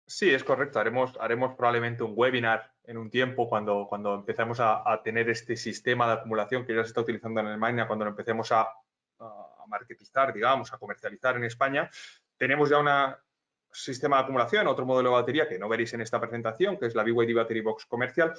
Sí, es correcto. Haremos probablemente un webinar en un tiempo cuando empecemos a tener este sistema de acumulación que ya se está utilizando en Alemania, cuando lo empecemos a marketizar, digamos, a comercializar en España. Tenemos ya un sistema de acumulación, otro modelo de batería que no veréis en esta presentación, que es la BYD Battery Box comercial,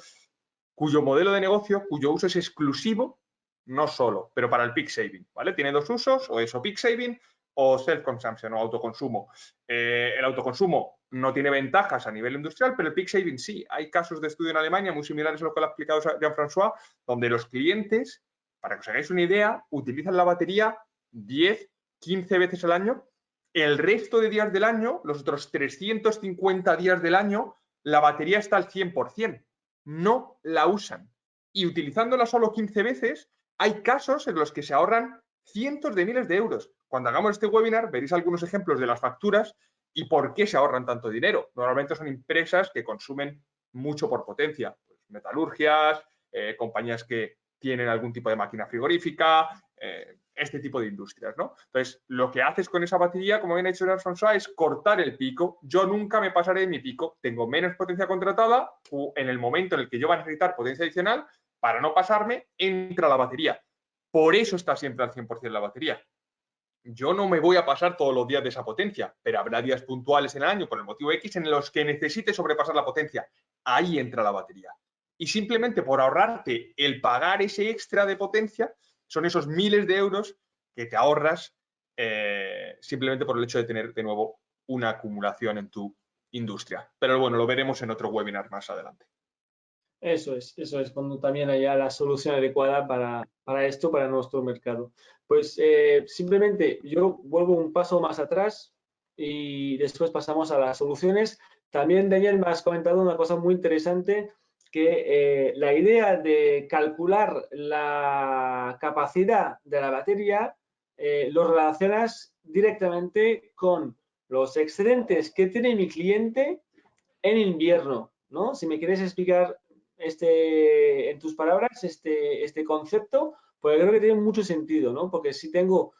cuyo modelo de negocio, cuyo uso es exclusivo, no solo, pero para el peak saving, ¿vale? Tiene 2 usos, o eso peak saving o self-consumption o autoconsumo. El autoconsumo no tiene ventajas a nivel industrial, pero el peak saving sí. Hay casos de estudio en Alemania muy similares a lo que lo ha explicado Jean-François, donde los clientes, para que os hagáis una idea, utilizan la batería 10, 15 veces al año. El resto de días del año, los otros 350 días del año, la batería está al 100%. No la usan. y utilizándola solo 15 veces, hay casos en los que se ahorran cientos de miles de euros. Cuando hagamos este webinar veréis algunos ejemplos de las facturas y por qué se ahorran tanto dinero. Normalmente son empresas que consumen mucho por potencia, pues, metalurgias, compañías que tienen algún tipo de máquina frigorífica, este tipo de industrias, ¿no? Entonces, lo que haces con esa batería, como bien ha dicho François, es cortar el pico. Yo nunca me pasaré de mi pico. Tengo menos potencia contratada o en el momento en el que yo voy a necesitar potencia adicional, para no pasarme, entra la batería. Por eso está siempre al 100% la batería. Yo no me voy a pasar todos los días de esa potencia, pero habrá días puntuales en el año por el motivo X en los que necesite sobrepasar la potencia. Ahí entra la batería. Y simplemente por ahorrarte el pagar ese extra de potencia, son esos miles de euros que te ahorras simplemente por el hecho de tener de nuevo una acumulación en tu industria. Pero bueno, lo veremos en otro webinar más adelante. Eso es, cuando también haya la solución adecuada para esto, para nuestro mercado. Pues simplemente yo vuelvo un paso más atrás y después pasamos a las soluciones. También, Daniel, me has comentado una cosa muy interesante, que la idea de calcular la capacidad de la batería lo relacionas directamente con los excedentes que tiene mi cliente en invierno, ¿no? Si me quieres explicar en tus palabras este concepto, pues creo que tiene mucho sentido, ¿no? Porque si tengo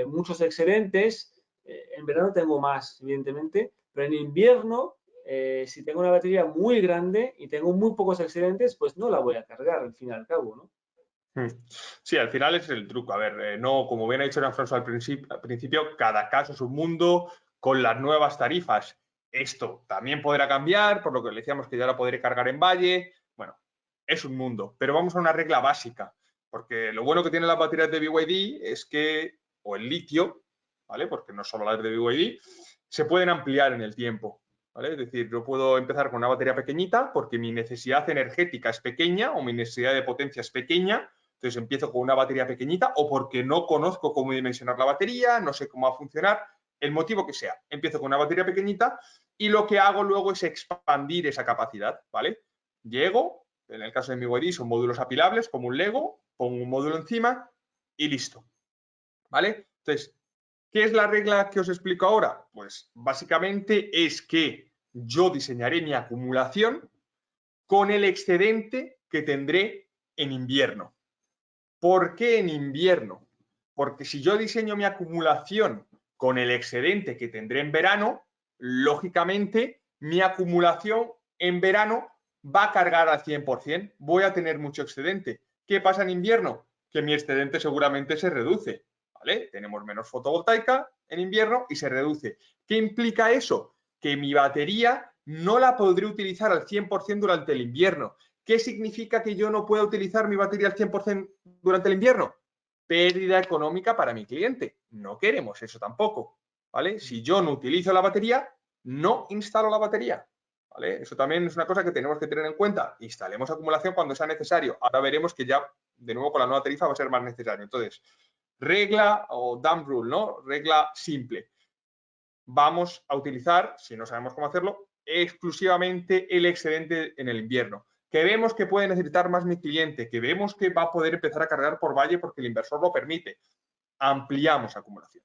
muchos excedentes, en verano tengo más, evidentemente, pero en invierno, si tengo una batería muy grande y tengo muy pocos excedentes, pues no la voy a cargar al fin y al cabo, ¿no? Sí, al final es el truco. A ver, no, como bien ha dicho Jean-François al principio, cada caso es un mundo con las nuevas tarifas. Esto también podrá cambiar, por lo que le decíamos que ya la podré cargar en valle. Bueno, es un mundo, pero vamos a una regla básica, porque lo bueno que tienen las baterías de BYD es que, o el litio, ¿vale? Porque no solo las de BYD, se pueden ampliar en el tiempo, ¿vale? Es decir, yo puedo empezar con una batería pequeñita porque mi necesidad energética es pequeña o mi necesidad de potencia es pequeña. Entonces empiezo con una batería pequeñita o porque no conozco cómo dimensionar la batería, no sé cómo va a funcionar, el motivo que sea. Empiezo con una batería pequeñita y lo que hago luego es expandir esa capacidad, ¿vale? Llego, en el caso de mi BYD son módulos apilables como un Lego, pongo un módulo encima y listo, ¿vale? Entonces, ¿qué es la regla que os explico ahora? Pues básicamente es que yo diseñaré mi acumulación con el excedente que tendré en invierno. ¿Por qué en invierno? Porque si yo diseño mi acumulación con el excedente que tendré en verano, lógicamente mi acumulación en verano va a cargar al 100%, voy a tener mucho excedente. ¿Qué pasa en invierno? Que mi excedente seguramente se reduce, ¿vale? Tenemos menos fotovoltaica en invierno y se reduce. ¿Qué implica eso? Que mi batería no la podré utilizar al 100% durante el invierno. ¿Qué significa que yo no pueda utilizar mi batería al 100% durante el invierno? Pérdida económica para mi cliente. No queremos eso tampoco, ¿vale? Si yo no utilizo la batería, no instalo la batería, ¿vale? Eso también es una cosa que tenemos que tener en cuenta. Instalemos acumulación cuando sea necesario. Ahora veremos que ya, de nuevo, con la nueva tarifa va a ser más necesario. Entonces, regla o dumb rule, ¿no? Regla simple. Vamos a utilizar, si no sabemos cómo hacerlo, exclusivamente el excedente en el invierno. Que vemos que puede necesitar más mi cliente, que vemos que va a poder empezar a cargar por valle porque el inversor lo permite. Ampliamos acumulación,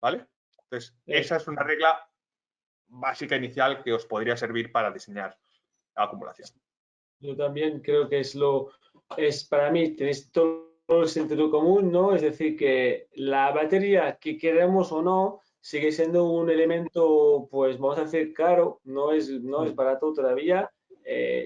¿vale? Entonces, esa es una regla básica inicial que os podría servir para diseñar acumulación. Yo también creo que es para mí, tenéis todo el sentido común, ¿no? Es decir, que la batería, que queremos o no, sigue siendo un elemento, pues vamos a decir, caro, no es barato todavía.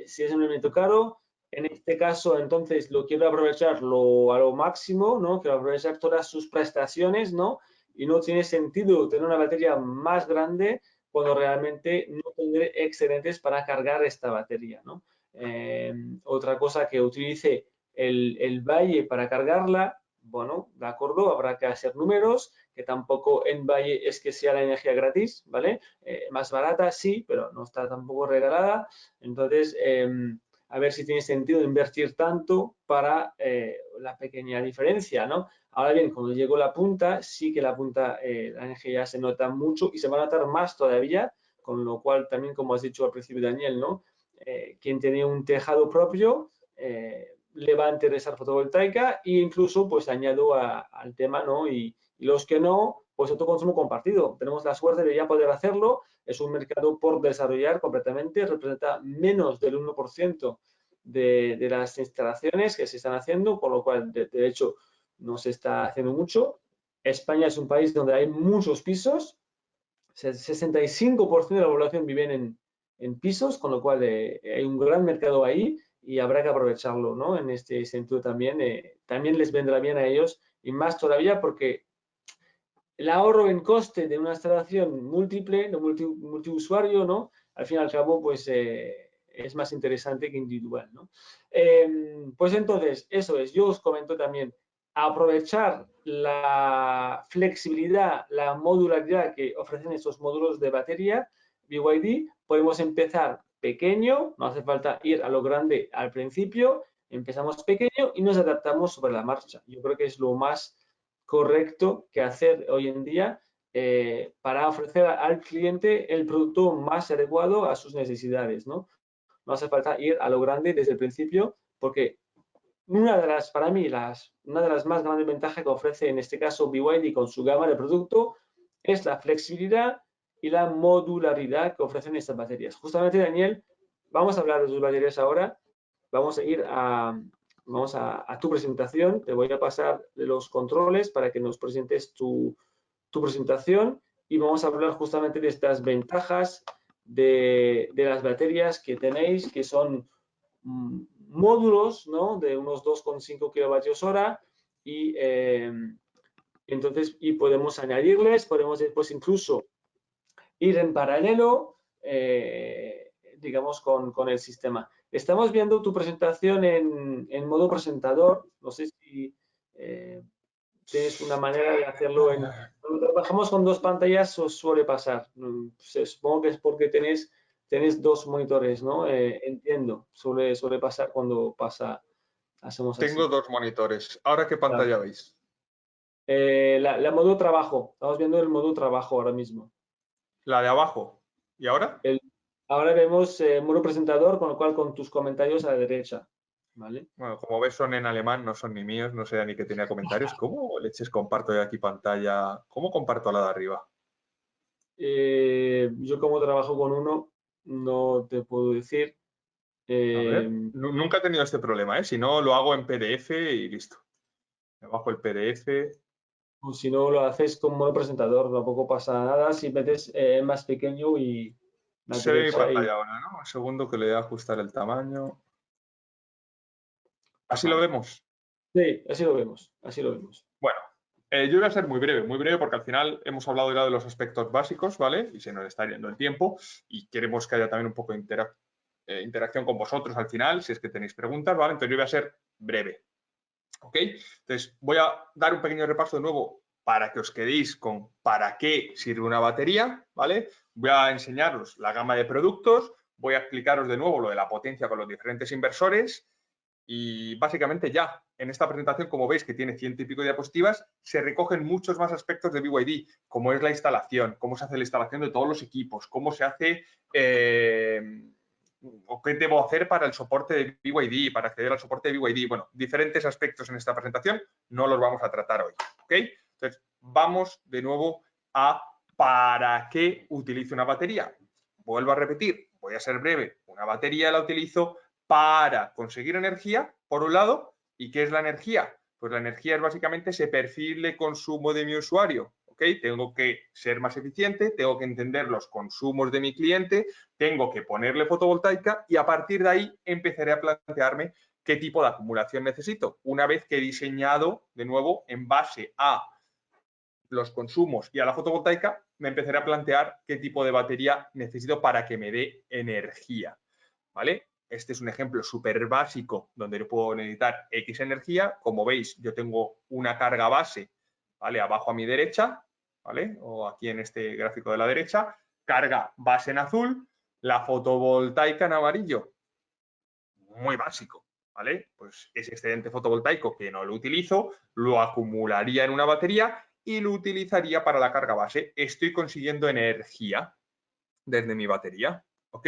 Si es un elemento caro, en este caso, entonces lo quiero aprovechar a lo máximo, ¿no? Quiero aprovechar todas sus prestaciones, ¿no? Y no tiene sentido tener una batería más grande cuando realmente no tendré excedentes para cargar esta batería, ¿no? Otra cosa que utilice el valle para cargarla, bueno, de acuerdo, habrá que hacer números, que tampoco en valle es que sea la energía gratis, ¿vale? Más barata sí, pero no está tampoco regalada. Entonces, a ver si tiene sentido invertir tanto para la pequeña diferencia, ¿no? Ahora bien, cuando llego a la punta, sí que la punta, la energía ya se nota mucho y se va a notar más todavía, con lo cual también, como has dicho al principio, Daniel, ¿no? Quien tiene un tejado propio le va a interesar fotovoltaica e incluso pues añado al tema, ¿no? Y los que no, pues autoconsumo compartido. Tenemos la suerte de ya poder hacerlo. Es un mercado por desarrollar completamente, representa menos del 1% de las instalaciones que se están haciendo, por lo cual, de hecho, no se está haciendo mucho. España es un país donde hay muchos pisos, 65% de la población vive en pisos, con lo cual hay un gran mercado ahí y habrá que aprovecharlo, ¿no? En este sentido también, también les vendrá bien a ellos y más todavía porque el ahorro en coste de una instalación múltiple, no multiusuario, ¿no? Al fin y al cabo, pues es más interesante que individual, ¿no? Pues entonces, eso es, yo os comento también, aprovechar la flexibilidad, la modularidad que ofrecen estos módulos de batería BYD, podemos empezar pequeño, no hace falta ir a lo grande al principio, empezamos pequeño y nos adaptamos sobre la marcha. Yo creo que es lo más correcto que hacer hoy en día para ofrecer al cliente el producto más adecuado a sus necesidades, ¿no? No hace falta ir a lo grande desde el principio, porque una de las, para mí, una de las más grandes ventajas que ofrece en este caso BYD con su gama de producto es la flexibilidad y la modularidad que ofrecen estas baterías. Justamente, Daniel, vamos a hablar de sus baterías ahora. Vamos a ir a tu presentación. Te voy a pasar los controles para que nos presentes tu presentación y vamos a hablar justamente de estas ventajas de las baterías que tenéis, que son módulos, ¿no? De unos 2,5 kilovatios hora y entonces y podemos añadirles, podemos después incluso ir en paralelo, digamos, con el sistema. Estamos viendo tu presentación en modo presentador. No sé si tienes una manera de hacerlo en... Cuando trabajamos con dos pantallas os suele pasar. Supongo que es porque tenéis dos monitores, ¿no? Entiendo. Suele pasar cuando hacemos así. Tengo dos monitores. ¿Ahora qué Claro. pantalla veis? La modo trabajo. Estamos viendo el modo trabajo ahora mismo. La de abajo. ¿Y ahora? Ahora vemos modo presentador, con lo cual con tus comentarios a la derecha. ¿Vale? Bueno, como ves son en alemán, no son ni míos, no sé ni que tenía comentarios. ¿Cómo leches comparto de aquí pantalla? ¿Cómo comparto a la de arriba? Yo como trabajo con uno, no te puedo decir. A ver, nunca he tenido este problema, ¿eh? Si no, lo hago en PDF y listo. Me bajo el PDF. O si no lo haces con modo presentador, tampoco pasa nada. Si metes más pequeño y la Se ve mi derecha y... pantalla ahora, ¿no? Un segundo que le voy a ajustar el tamaño. ¿Así lo Vale. vemos? Sí, así lo vemos, así lo vemos. Bueno, yo voy a ser muy breve porque al final hemos hablado ya de los aspectos básicos, ¿vale? Y se nos está yendo el tiempo y queremos que haya también un poco de interacción con vosotros al final, si es que tenéis preguntas, ¿vale? Entonces yo voy a ser breve, ¿ok? Entonces voy a dar un pequeño repaso de nuevo para que os quedéis con para qué sirve una batería, ¿vale? Voy a enseñaros la gama de productos, voy a explicaros de nuevo lo de la potencia con los diferentes inversores. Y básicamente ya en esta presentación, como veis que tiene 100 y pico diapositivas, se recogen muchos más aspectos de BYD, como es la instalación, cómo se hace la instalación de todos los equipos, cómo se hace o qué debo hacer para el soporte de BYD, para acceder al soporte de BYD. Bueno, diferentes aspectos en esta presentación, no los vamos a tratar hoy, ¿ok? Entonces, vamos de nuevo a ¿para qué utilizo una batería? Vuelvo a repetir, voy a ser breve, una batería la utilizo para conseguir energía, por un lado. ¿Y qué es la energía? Pues la energía es básicamente ese perfil de consumo de mi usuario. ¿Ok? Tengo que ser más eficiente, tengo que entender los consumos de mi cliente, tengo que ponerle fotovoltaica y a partir de ahí empezaré a plantearme qué tipo de acumulación necesito. Una vez que he diseñado, de nuevo, en base a los consumos y a la fotovoltaica, me empezaré a plantear qué tipo de batería necesito para que me dé energía. ¿Vale? Este es un ejemplo súper básico donde yo puedo necesitar X energía. Como veis, yo tengo una carga base, ¿vale? Abajo a mi derecha, ¿vale? O aquí en este gráfico de la derecha, carga base en azul, la fotovoltaica en amarillo. Muy básico, ¿vale? Pues ese excedente fotovoltaico que no lo utilizo, lo acumularía en una batería y lo utilizaría para la carga base. Estoy consiguiendo energía desde mi batería, ¿ok?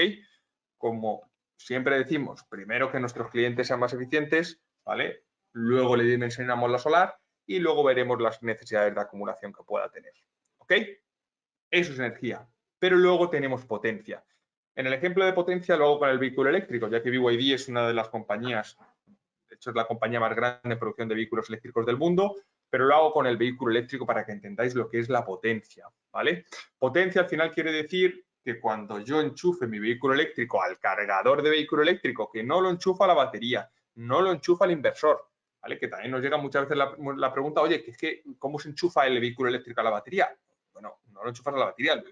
Como siempre decimos, primero que nuestros clientes sean más eficientes, ¿vale? Luego le dimensionamos la solar y luego veremos las necesidades de acumulación que pueda tener, ¿ok? Eso es energía, pero luego tenemos potencia. En el ejemplo de potencia lo hago con el vehículo eléctrico, ya que BYD es una de las compañías, de hecho es la compañía más grande en producción de vehículos eléctricos del mundo, pero lo hago con el vehículo eléctrico para que entendáis lo que es la potencia, ¿vale? Potencia al final quiere decir que cuando yo enchufe mi vehículo eléctrico al cargador de vehículo eléctrico, que no lo enchufa a la batería, no lo enchufa al inversor, ¿vale? Que también nos llega muchas veces la pregunta, oye, ¿cómo se enchufa el vehículo eléctrico a la batería? Bueno, no lo enchufas a la batería, lo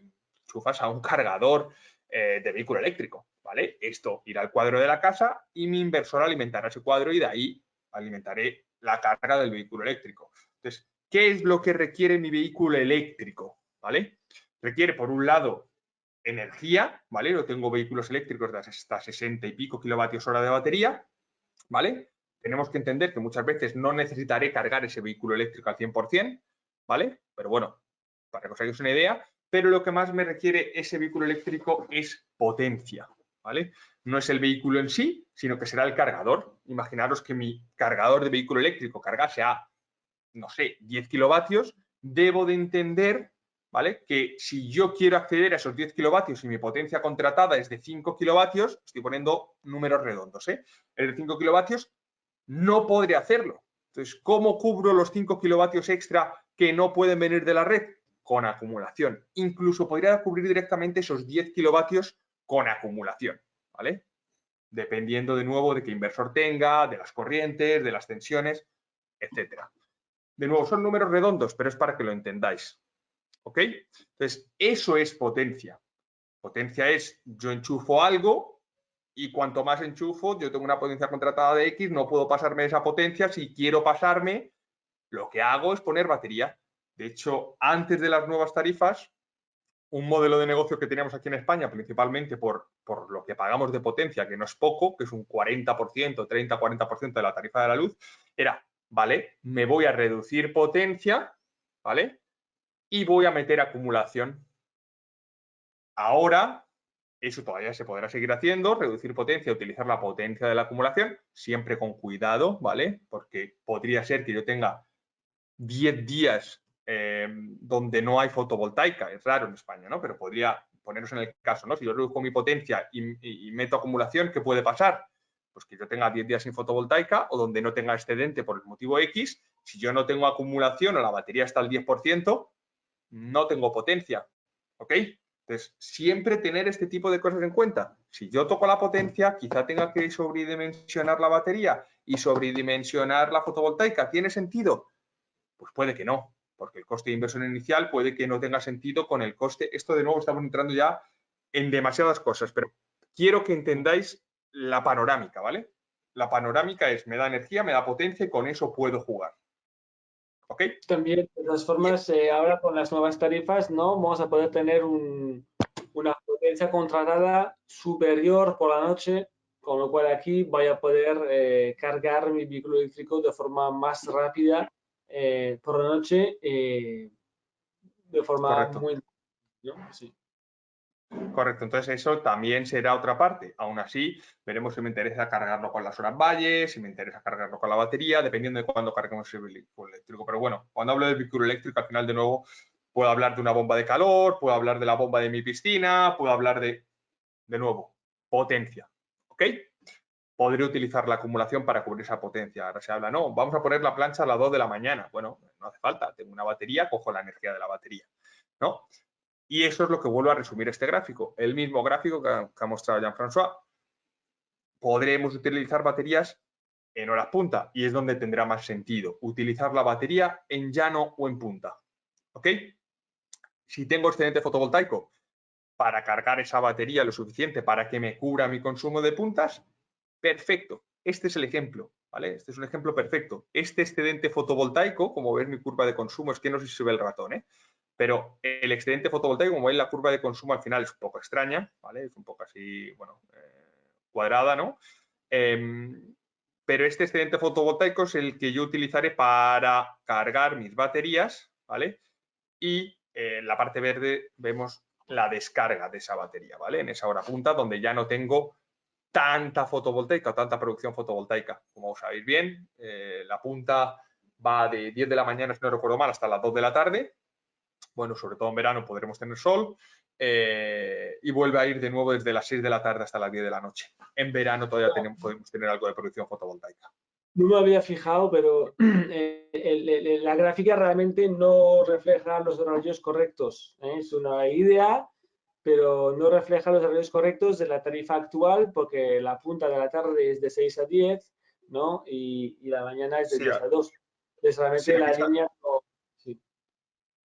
enchufas a un cargador de vehículo eléctrico, ¿vale? Esto irá al cuadro de la casa y mi inversor alimentará ese cuadro y de ahí alimentaré la carga del vehículo eléctrico. Entonces, ¿qué es lo que requiere mi vehículo eléctrico? ¿Vale? Requiere, por un lado, energía, ¿vale? Yo tengo vehículos eléctricos de hasta 60 y pico kilovatios hora de batería, ¿vale? Tenemos que entender que muchas veces no necesitaré cargar ese vehículo eléctrico al 100%, ¿vale? Pero bueno, para que os hagáis una idea, pero lo que más me requiere ese vehículo eléctrico es potencia, ¿vale? No es el vehículo en sí, sino que será el cargador. Imaginaros que mi cargador de vehículo eléctrico cargase a, no sé, 10 kilovatios, debo de entender, ¿vale? Que si yo quiero acceder a esos 10 kilovatios y mi potencia contratada es de 5 kilovatios, estoy poniendo números redondos, ¿eh? Es de 5 kilovatios, no podré hacerlo. Entonces, ¿cómo cubro los 5 kilovatios extra que no pueden venir de la red? Con acumulación. Incluso podría cubrir directamente esos 10 kilovatios con acumulación, ¿vale? Dependiendo de nuevo de qué inversor tenga, de las corrientes, de las tensiones, etcétera. De nuevo, son números redondos, pero es para que lo entendáis, ¿ok? Entonces, eso es potencia. Potencia es yo enchufo algo y cuanto más enchufo, yo tengo una potencia contratada de X, no puedo pasarme esa potencia. Si quiero pasarme, lo que hago es poner batería. De hecho, antes de las nuevas tarifas, un modelo de negocio que teníamos aquí en España, principalmente por lo que pagamos de potencia, que no es poco, que es un 40%, 30-40% de la tarifa de la luz, era, vale, me voy a reducir potencia, ¿vale? Y voy a meter acumulación. Ahora, eso todavía se podrá seguir haciendo, reducir potencia, utilizar la potencia de la acumulación, siempre con cuidado, ¿vale? Porque podría ser que yo tenga 10 días donde no hay fotovoltaica, es raro en España, ¿no? Pero podría poneros en el caso, ¿no? Si yo reduzco mi potencia y meto acumulación, ¿qué puede pasar? Pues que yo tenga 10 días sin fotovoltaica o donde no tenga excedente por el motivo X. Si yo no tengo acumulación o la batería está al 10%, no tengo potencia, ¿ok? Entonces, siempre tener este tipo de cosas en cuenta. Si yo toco la potencia, quizá tenga que sobredimensionar la batería y sobredimensionar la fotovoltaica. ¿Tiene sentido? Pues puede que no, porque el coste de inversión inicial puede que no tenga sentido con el coste. Esto de nuevo estamos entrando ya en demasiadas cosas, pero quiero que entendáis la panorámica, ¿vale? La panorámica es, me da energía, me da potencia y con eso puedo jugar. ¿Ok? También, de todas formas, ahora con las nuevas tarifas, ¿no? Vamos a poder tener una potencia contratada superior por la noche, con lo cual aquí voy a poder cargar mi vehículo eléctrico de forma más rápida por la noche, de forma Correcto. muy... ¿no? Sí. Correcto, entonces eso también será otra parte. Aún así, veremos si me interesa cargarlo con las horas valle, si me interesa cargarlo con la batería, dependiendo de cuándo carguemos el vehículo eléctrico. Pero bueno, cuando hablo del vehículo eléctrico, al final de nuevo puedo hablar de una bomba de calor, puedo hablar de la bomba de mi piscina, puedo hablar de nuevo, potencia. ¿Ok? Podré utilizar la acumulación para cubrir esa potencia. Ahora se habla, no, vamos a poner la plancha a las 2 de la mañana. Bueno, no hace falta, tengo una batería, cojo la energía de la batería, ¿no? Y eso es lo que vuelvo a resumir este gráfico. El mismo gráfico que ha mostrado Jean-François. Podremos utilizar baterías en horas punta y es donde tendrá más sentido. Utilizar la batería en llano o en punta. ¿Ok? Si tengo excedente fotovoltaico para cargar esa batería lo suficiente para que me cubra mi consumo de puntas, perfecto. Este es el ejemplo, ¿vale? Este es un ejemplo perfecto. Este excedente fotovoltaico, como ves mi curva de consumo, es que no sé si se ve el ratón, ¿eh? Pero el excedente fotovoltaico, como veis, la curva de consumo al final es un poco extraña, ¿vale? Es un poco así, bueno, cuadrada, ¿no? Pero este excedente fotovoltaico es el que yo utilizaré para cargar mis baterías, ¿vale? Y en la parte verde vemos la descarga de esa batería, ¿vale? En esa hora punta donde ya no tengo tanta fotovoltaica o tanta producción fotovoltaica. Como sabéis bien, la punta va de 10 de la mañana, si no recuerdo mal, hasta las 2 de la tarde. Bueno, sobre todo en verano podremos tener sol y vuelve a ir de nuevo desde las 6 de la tarde hasta las 10 de la noche. En verano todavía podemos tener algo de producción fotovoltaica. No me había fijado, pero la gráfica realmente no refleja los horarios correctos. Es una idea, pero no refleja los horarios correctos de la tarifa actual, porque la punta de la tarde es de 6 a 10, ¿no? Y la mañana es de Sí, 10 a 2. Entonces, sí, realmente aquí la línea no, sí.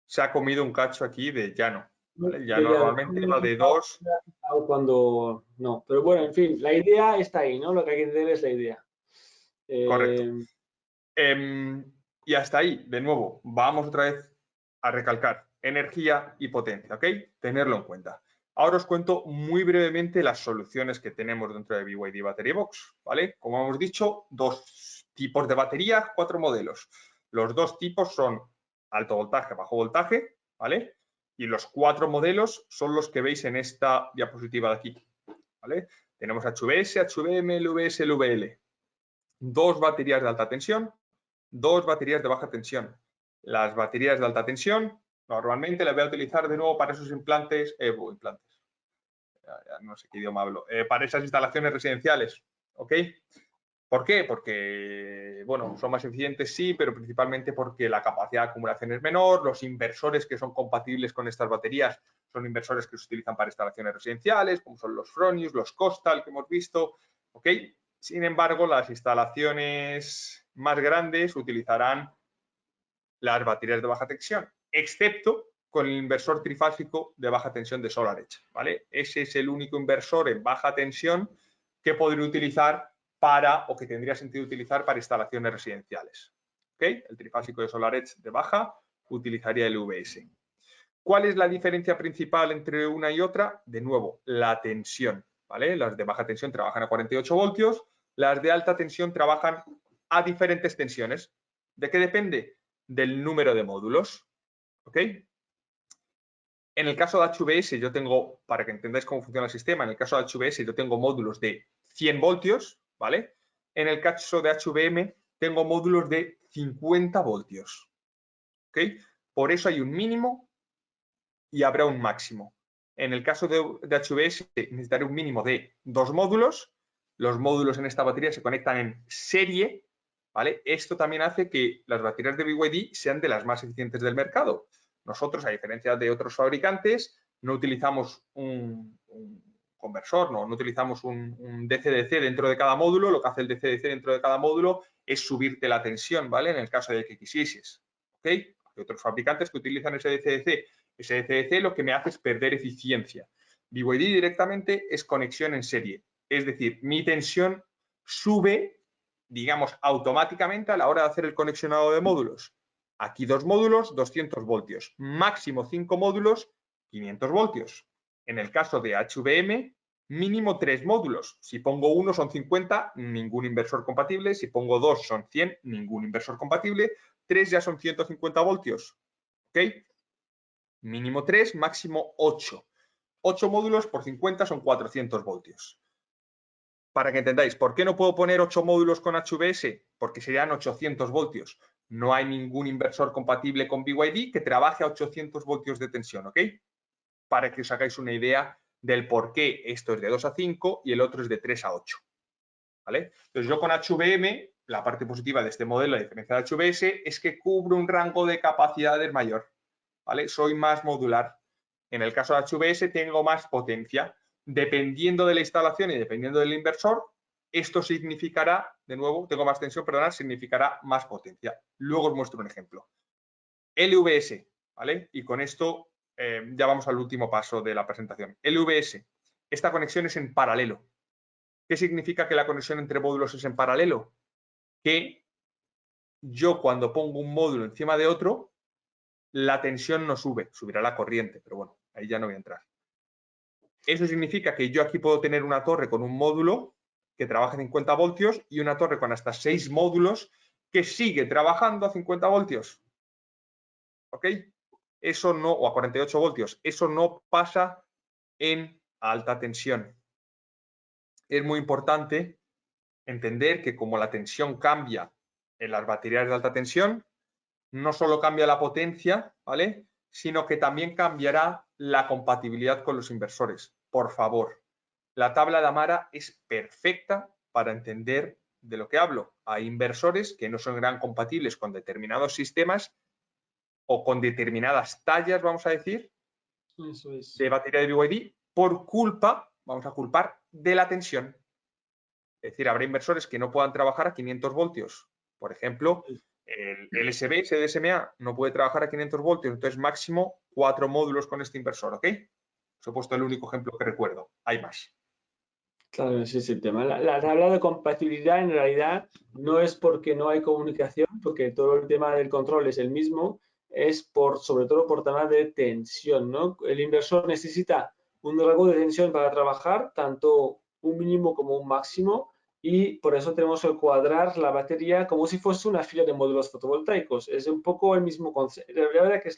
se ha comido un cacho aquí de llano. ¿Vale? El llano Ya no normalmente me he va de 2. fijado cuando no. Pero bueno, en fin, la idea está ahí, ¿no? Lo que hay que entender es la idea. Correcto. Y hasta ahí, de nuevo, vamos otra vez a recalcar energía y potencia, ¿ok? Tenerlo en cuenta. Ahora os cuento muy brevemente las soluciones que tenemos dentro de BYD Battery Box, ¿vale? Como hemos dicho, 2 tipos de batería, 4 modelos. Los 2 tipos son alto voltaje, bajo voltaje, ¿vale? Y los 4 modelos son los que veis en esta diapositiva de aquí, ¿vale? Tenemos HVS, HVM, LVS, LVL. 2 baterías de alta tensión, 2 baterías de baja tensión. Las baterías de alta tensión normalmente las voy a utilizar de nuevo para esos implantes, no sé qué idioma hablo, para esas instalaciones residenciales, ¿ok? ¿Por qué? Porque, bueno, son más eficientes, sí, pero principalmente porque la capacidad de acumulación es menor, los inversores que son compatibles con estas baterías son inversores que se utilizan para instalaciones residenciales, como son los Fronius, los Costal que hemos visto, ¿ok? Sin embargo, las instalaciones más grandes utilizarán las baterías de baja tensión, excepto con el inversor trifásico de baja tensión de SolarEdge, ¿vale? Ese es el único inversor en baja tensión que podría utilizar para, o que tendría sentido utilizar para instalaciones residenciales. ¿Ok? El trifásico de SolarEdge de baja utilizaría el VS. ¿Cuál es la diferencia principal entre una y otra? De nuevo, la tensión, ¿vale? Las de baja tensión trabajan a 48 voltios, las de alta tensión trabajan a diferentes tensiones. ¿De qué depende? Del número de módulos, ¿ok? En el caso de HVS, yo tengo, para que entendáis cómo funciona el sistema, en el caso de HVS yo tengo módulos de 100 voltios, ¿vale? En el caso de HVM tengo módulos de 50 voltios, ¿ok? Por eso hay un mínimo y habrá un máximo. En el caso de HVS necesitaré un mínimo de 2 módulos. Los módulos en esta batería se conectan en serie, ¿vale? Esto también hace que las baterías de BYD sean de las más eficientes del mercado. Nosotros, a diferencia de otros fabricantes, no utilizamos un conversor, no utilizamos un DC-DC dentro de cada módulo. Lo que hace el DC-DC dentro de cada módulo es subirte la tensión, ¿vale? En el caso de que quisieses, ¿ok? Hay otros fabricantes que utilizan ese DC-DC. Ese DC-DC lo que me hace es perder eficiencia. BYD directamente es conexión en serie. Es decir, mi tensión sube, digamos, automáticamente a la hora de hacer el conexionado de módulos. Aquí 2 módulos, 200 voltios. Máximo 5 módulos, 500 voltios. En el caso de HVM, mínimo 3 módulos. Si pongo 1 son 50, ningún inversor compatible. Si pongo 2 son 100, ningún inversor compatible. 3 ya son 150 voltios. ¿Ok? Mínimo 3, máximo 8. 8 módulos por 50 son 400 voltios. Para que entendáis, ¿por qué no puedo poner 8 módulos con HVS? Porque serían 800 voltios. No hay ningún inversor compatible con BYD que trabaje a 800 voltios de tensión, ¿ok? Para que os hagáis una idea del por qué esto es de 2 a 5 y el otro es de 3 a 8. ¿Vale? Entonces yo con HVM, la parte positiva de este modelo, a diferencia de HVS, es que cubro un rango de capacidades mayor. ¿Vale? Soy más modular. En el caso de HVS tengo más potencia. Dependiendo de la instalación y dependiendo del inversor, esto significará, de nuevo, tengo más tensión, perdonad, significará más potencia. Luego os muestro un ejemplo. LVS, ¿vale? Y con esto ya vamos al último paso de la presentación. LVS, esta conexión es en paralelo. ¿Qué significa que la conexión entre módulos es en paralelo? Que yo cuando pongo un módulo encima de otro, la tensión no sube, subirá la corriente, pero bueno, ahí ya no voy a entrar. Eso significa que yo aquí puedo tener una torre con un módulo que trabaja a 50 voltios y una torre con hasta 6 módulos que sigue trabajando a 50 voltios. ¿Ok? Eso no, o a 48 voltios. Eso no pasa en alta tensión. es muy importante entender que como la tensión cambia en las baterías de alta tensión, no solo cambia la potencia, ¿vale? Sino que también cambiará la compatibilidad con los inversores. Por favor, la tabla de Amara es perfecta para entender de lo que hablo. Hay inversores que no son gran compatibles con determinados sistemas o con determinadas tallas, vamos a decir, Eso es. de batería de BYD por culpa, vamos a culpar, de la tensión. Es decir, habrá inversores que no puedan trabajar a 500 voltios. Por ejemplo, el LSB, SDSMA, no puede trabajar a 500 voltios, entonces máximo 4 módulos con este inversor, ¿ok? Os he puesto el único ejemplo que recuerdo. Hay más. Claro, ese es el tema. La tabla de compatibilidad en realidad no es porque no hay comunicación, porque todo el tema del control es el mismo, es sobre todo por temas de tensión, ¿no? El inversor necesita un rango de tensión para trabajar, tanto un mínimo como un máximo, y por eso tenemos que cuadrar la batería como si fuese una fila de módulos fotovoltaicos. Es un poco el mismo concepto. La verdad que eh,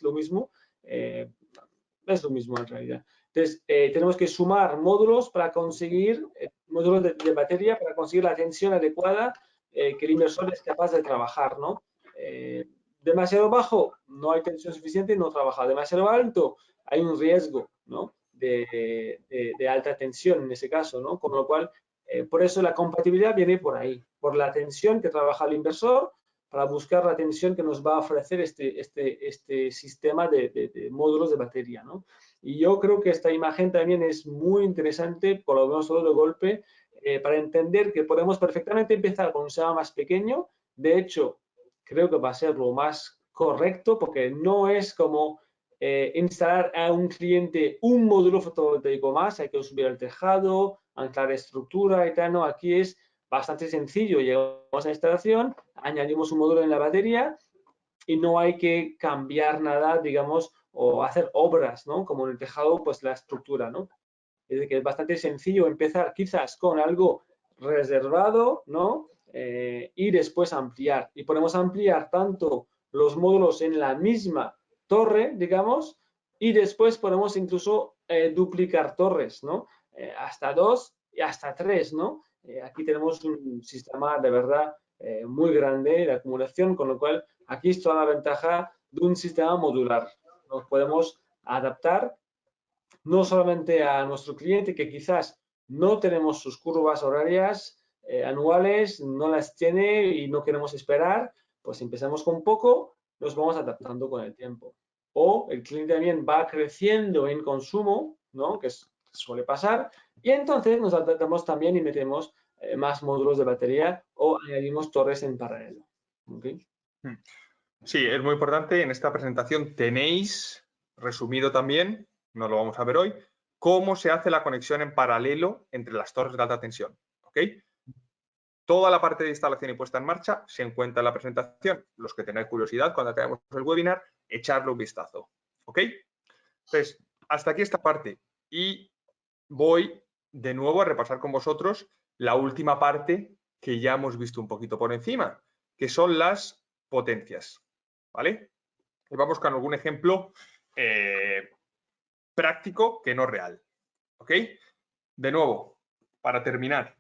es lo mismo en realidad. Entonces, tenemos que sumar módulos para conseguir, módulos de batería para conseguir la tensión adecuada que el inversor es capaz de trabajar, ¿no? Demasiado bajo, no hay tensión suficiente, no trabaja. Demasiado alto, hay un riesgo, ¿no? De alta tensión en ese caso, ¿no? Con lo cual, por eso la compatibilidad viene por ahí, por la tensión que trabaja el inversor, para buscar la tensión que nos va a ofrecer este sistema de módulos de batería, ¿no? Y yo creo que esta imagen también es muy interesante, por lo menos todo de golpe, para entender que podemos perfectamente empezar con un sistema más pequeño. De hecho, creo que va a ser lo más correcto porque no es como instalar a un cliente un módulo fotovoltaico más, hay que subir el tejado, anclar estructura y tal, no, aquí es bastante sencillo, llegamos a la instalación, añadimos un módulo en la batería y no hay que cambiar nada, digamos, o hacer obras, ¿no? Como en el tejado, pues la estructura, ¿no? Es decir, que es bastante sencillo empezar quizás con algo reservado, ¿no? Y después ampliar. Y podemos ampliar tanto los módulos en la misma torre, digamos, y después podemos incluso duplicar torres, ¿no? Hasta 2 y hasta 3, ¿no? Aquí tenemos un sistema de verdad muy grande de acumulación, con lo cual aquí está la ventaja de un sistema modular. Nos podemos adaptar no solamente a nuestro cliente, que quizás no tenemos sus curvas horarias anuales, no las tiene y no queremos esperar, pues empezamos con poco, nos vamos adaptando con el tiempo. O el cliente también va creciendo en consumo, ¿no? Que suele pasar, y entonces nos adaptamos también y metemos más módulos de batería o añadimos torres en paralelo. ¿Okay? Sí, es muy importante. En esta presentación tenéis resumido también, no lo vamos a ver hoy, cómo se hace la conexión en paralelo entre las torres de alta tensión. ¿Ok? Toda la parte de instalación y puesta en marcha se encuentra en la presentación. Los que tengáis curiosidad, cuando acabemos el webinar, echarle un vistazo. ¿Ok? Entonces, hasta aquí esta parte. Y voy de nuevo a repasar con vosotros la última parte que ya hemos visto un poquito por encima, que son las potencias. ¿Vale? Y vamos con algún ejemplo práctico que no real. ¿Ok? De nuevo, para terminar,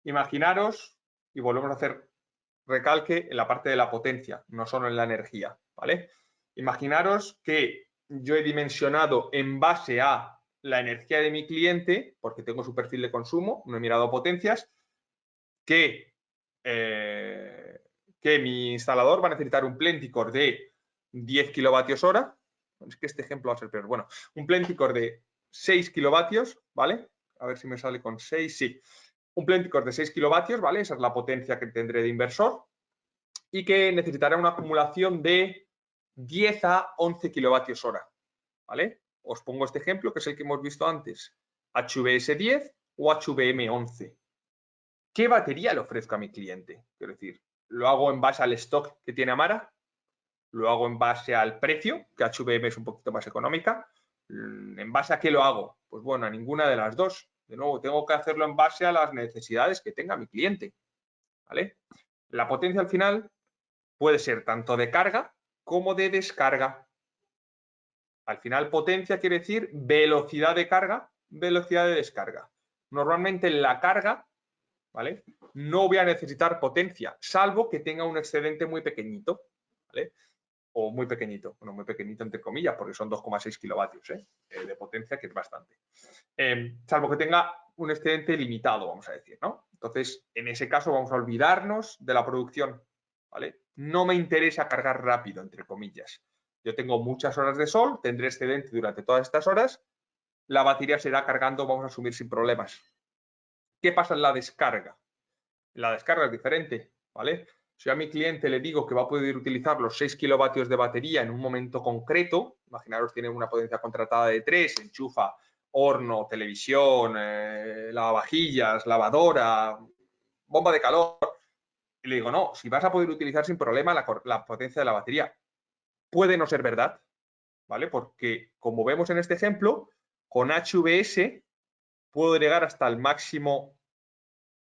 imaginaros, y volvemos a hacer recalque en la parte de la potencia, no solo en la energía, ¿vale? Imaginaros que yo he dimensionado en base a la energía de mi cliente, porque tengo su perfil de consumo, no he mirado potencias, que mi instalador va a necesitar un Plenticore de 10 kilovatios hora. Es que este ejemplo va a ser peor. Bueno, un Plenticore de 6 kilovatios, ¿vale? A ver si me sale con 6, sí. Un Plenticore de 6 kilovatios, ¿vale? Esa es la potencia que tendré de inversor y que necesitará una acumulación de 10 a 11 kilovatios hora, ¿vale? Os pongo este ejemplo, que es el que hemos visto antes, HVS 10 o HVM 11. ¿Qué batería le ofrezco a mi cliente? Quiero decir, ¿lo hago en base al stock que tiene Amara? ¿Lo hago en base al precio, que HVM es un poquito más económica? ¿En base a qué lo hago? Pues bueno, a ninguna de las dos. De nuevo, tengo que hacerlo en base a las necesidades que tenga mi cliente, ¿vale? La potencia al final puede ser tanto de carga como de descarga. Al final, potencia quiere decir velocidad de carga, velocidad de descarga. Normalmente en la carga, ¿vale? No voy a necesitar potencia, salvo que tenga un excedente muy pequeñito, ¿vale? O muy pequeñito, bueno, muy pequeñito entre comillas, porque son 2,6 kilovatios de potencia, que es bastante. Salvo que tenga un excedente limitado, vamos a decir, ¿no? Entonces, en ese caso vamos a olvidarnos de la producción, ¿vale? No me interesa cargar rápido, entre comillas. Yo tengo muchas horas de sol, tendré excedente durante todas estas horas, la batería se irá cargando, vamos a asumir sin problemas. ¿Qué pasa en la descarga? La descarga es diferente, ¿vale? Si a mi cliente le digo que va a poder utilizar los 6 kilovatios de batería en un momento concreto, imaginaros tiene una potencia contratada de 3, enchufa horno, televisión, lavavajillas, lavadora, bomba de calor, y le digo, no, si vas a poder utilizar sin problema la potencia de la batería. Puede no ser verdad, ¿vale? Porque como vemos en este ejemplo, con HVS puedo llegar hasta el máximo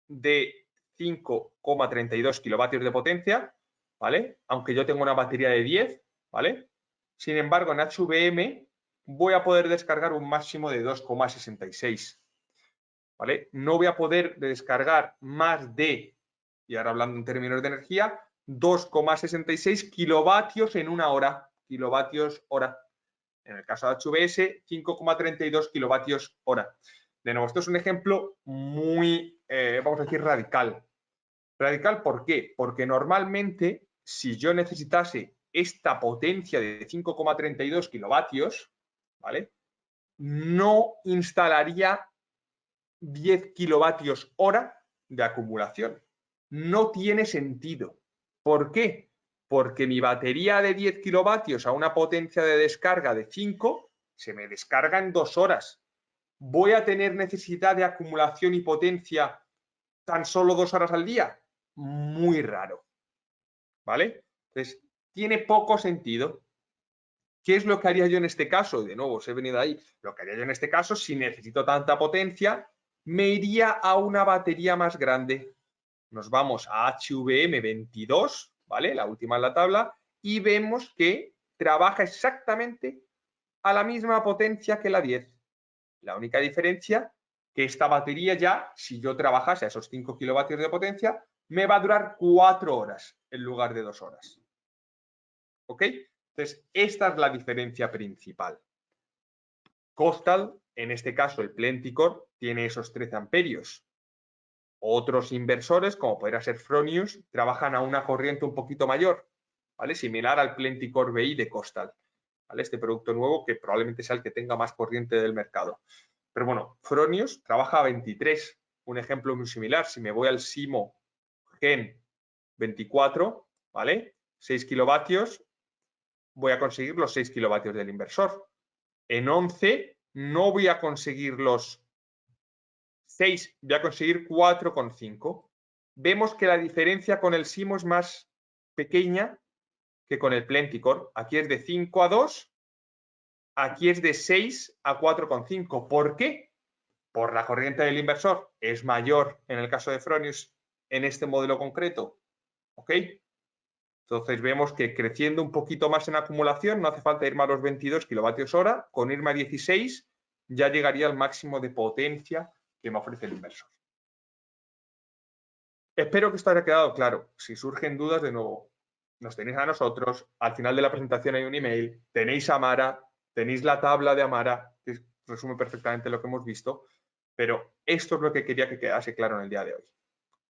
de 5,32 kilovatios de potencia, ¿vale? Aunque yo tengo una batería de 10, ¿vale? Sin embargo, en HVM voy a poder descargar un máximo de 2,66, ¿vale? No voy a poder descargar más de, y ahora hablando en términos de energía, 2,66 kilovatios en una hora, kilovatios hora. En el caso de HVS, 5,32 kilovatios hora. De nuevo, esto es un ejemplo muy, vamos a decir, radical. ¿Radical por qué? Porque normalmente, si yo necesitase esta potencia de 5,32 kilovatios, ¿vale? No instalaría 10 kilovatios hora de acumulación. No tiene sentido. ¿Por qué? Porque mi batería de 10 kilovatios a una potencia de descarga de 5 se me descarga en 2 horas. ¿Voy a tener necesidad de acumulación y potencia tan solo 2 horas al día? Muy raro. ¿Vale? Entonces, tiene poco sentido. ¿Qué es lo que haría yo en este caso? De nuevo, os he venido ahí. Lo que haría yo en este caso, si necesito tanta potencia, me iría a una batería más grande. Nos vamos a HVM 22, ¿vale? La última en la tabla, y vemos que trabaja exactamente a la misma potencia que la 10. La única diferencia que esta batería ya, si yo trabajase a esos 5 kilovatios de potencia, me va a durar 4 horas en lugar de 2 horas. ¿Ok? Entonces, esta es la diferencia principal. Costal, en este caso el Plentycore, tiene esos 13 amperios. Otros inversores, como podría ser Fronius, trabajan a una corriente un poquito mayor, ¿vale? Similar al Plentycore BI de Costal, ¿vale? Este producto nuevo que probablemente sea el que tenga más corriente del mercado. Pero bueno, Fronius trabaja a 23. Un ejemplo muy similar, si me voy al Simo Gen 24, ¿vale? 6 kilovatios, voy a conseguir los 6 kilovatios del inversor. En 11 no voy a conseguir los 6, voy a conseguir 4,5. Vemos que la diferencia con el Simo es más pequeña que con el Plentycore. Aquí es de 5 a 2, aquí es de 6 a 4,5. ¿Por qué? Por la corriente del inversor. Es mayor en el caso de Fronius en este modelo concreto. ¿Ok? Entonces vemos que creciendo un poquito más en acumulación, no hace falta irme a los 22 kilovatios hora, con irme a 16 ya llegaría al máximo de potencia que me ofrece el inversor. Espero que esto haya quedado claro. Si surgen dudas, de nuevo, nos tenéis a nosotros. Al final de la presentación hay un email. Tenéis a Amara, tenéis la tabla de Amara, que resume perfectamente lo que hemos visto. Pero esto es lo que quería que quedase claro en el día de hoy.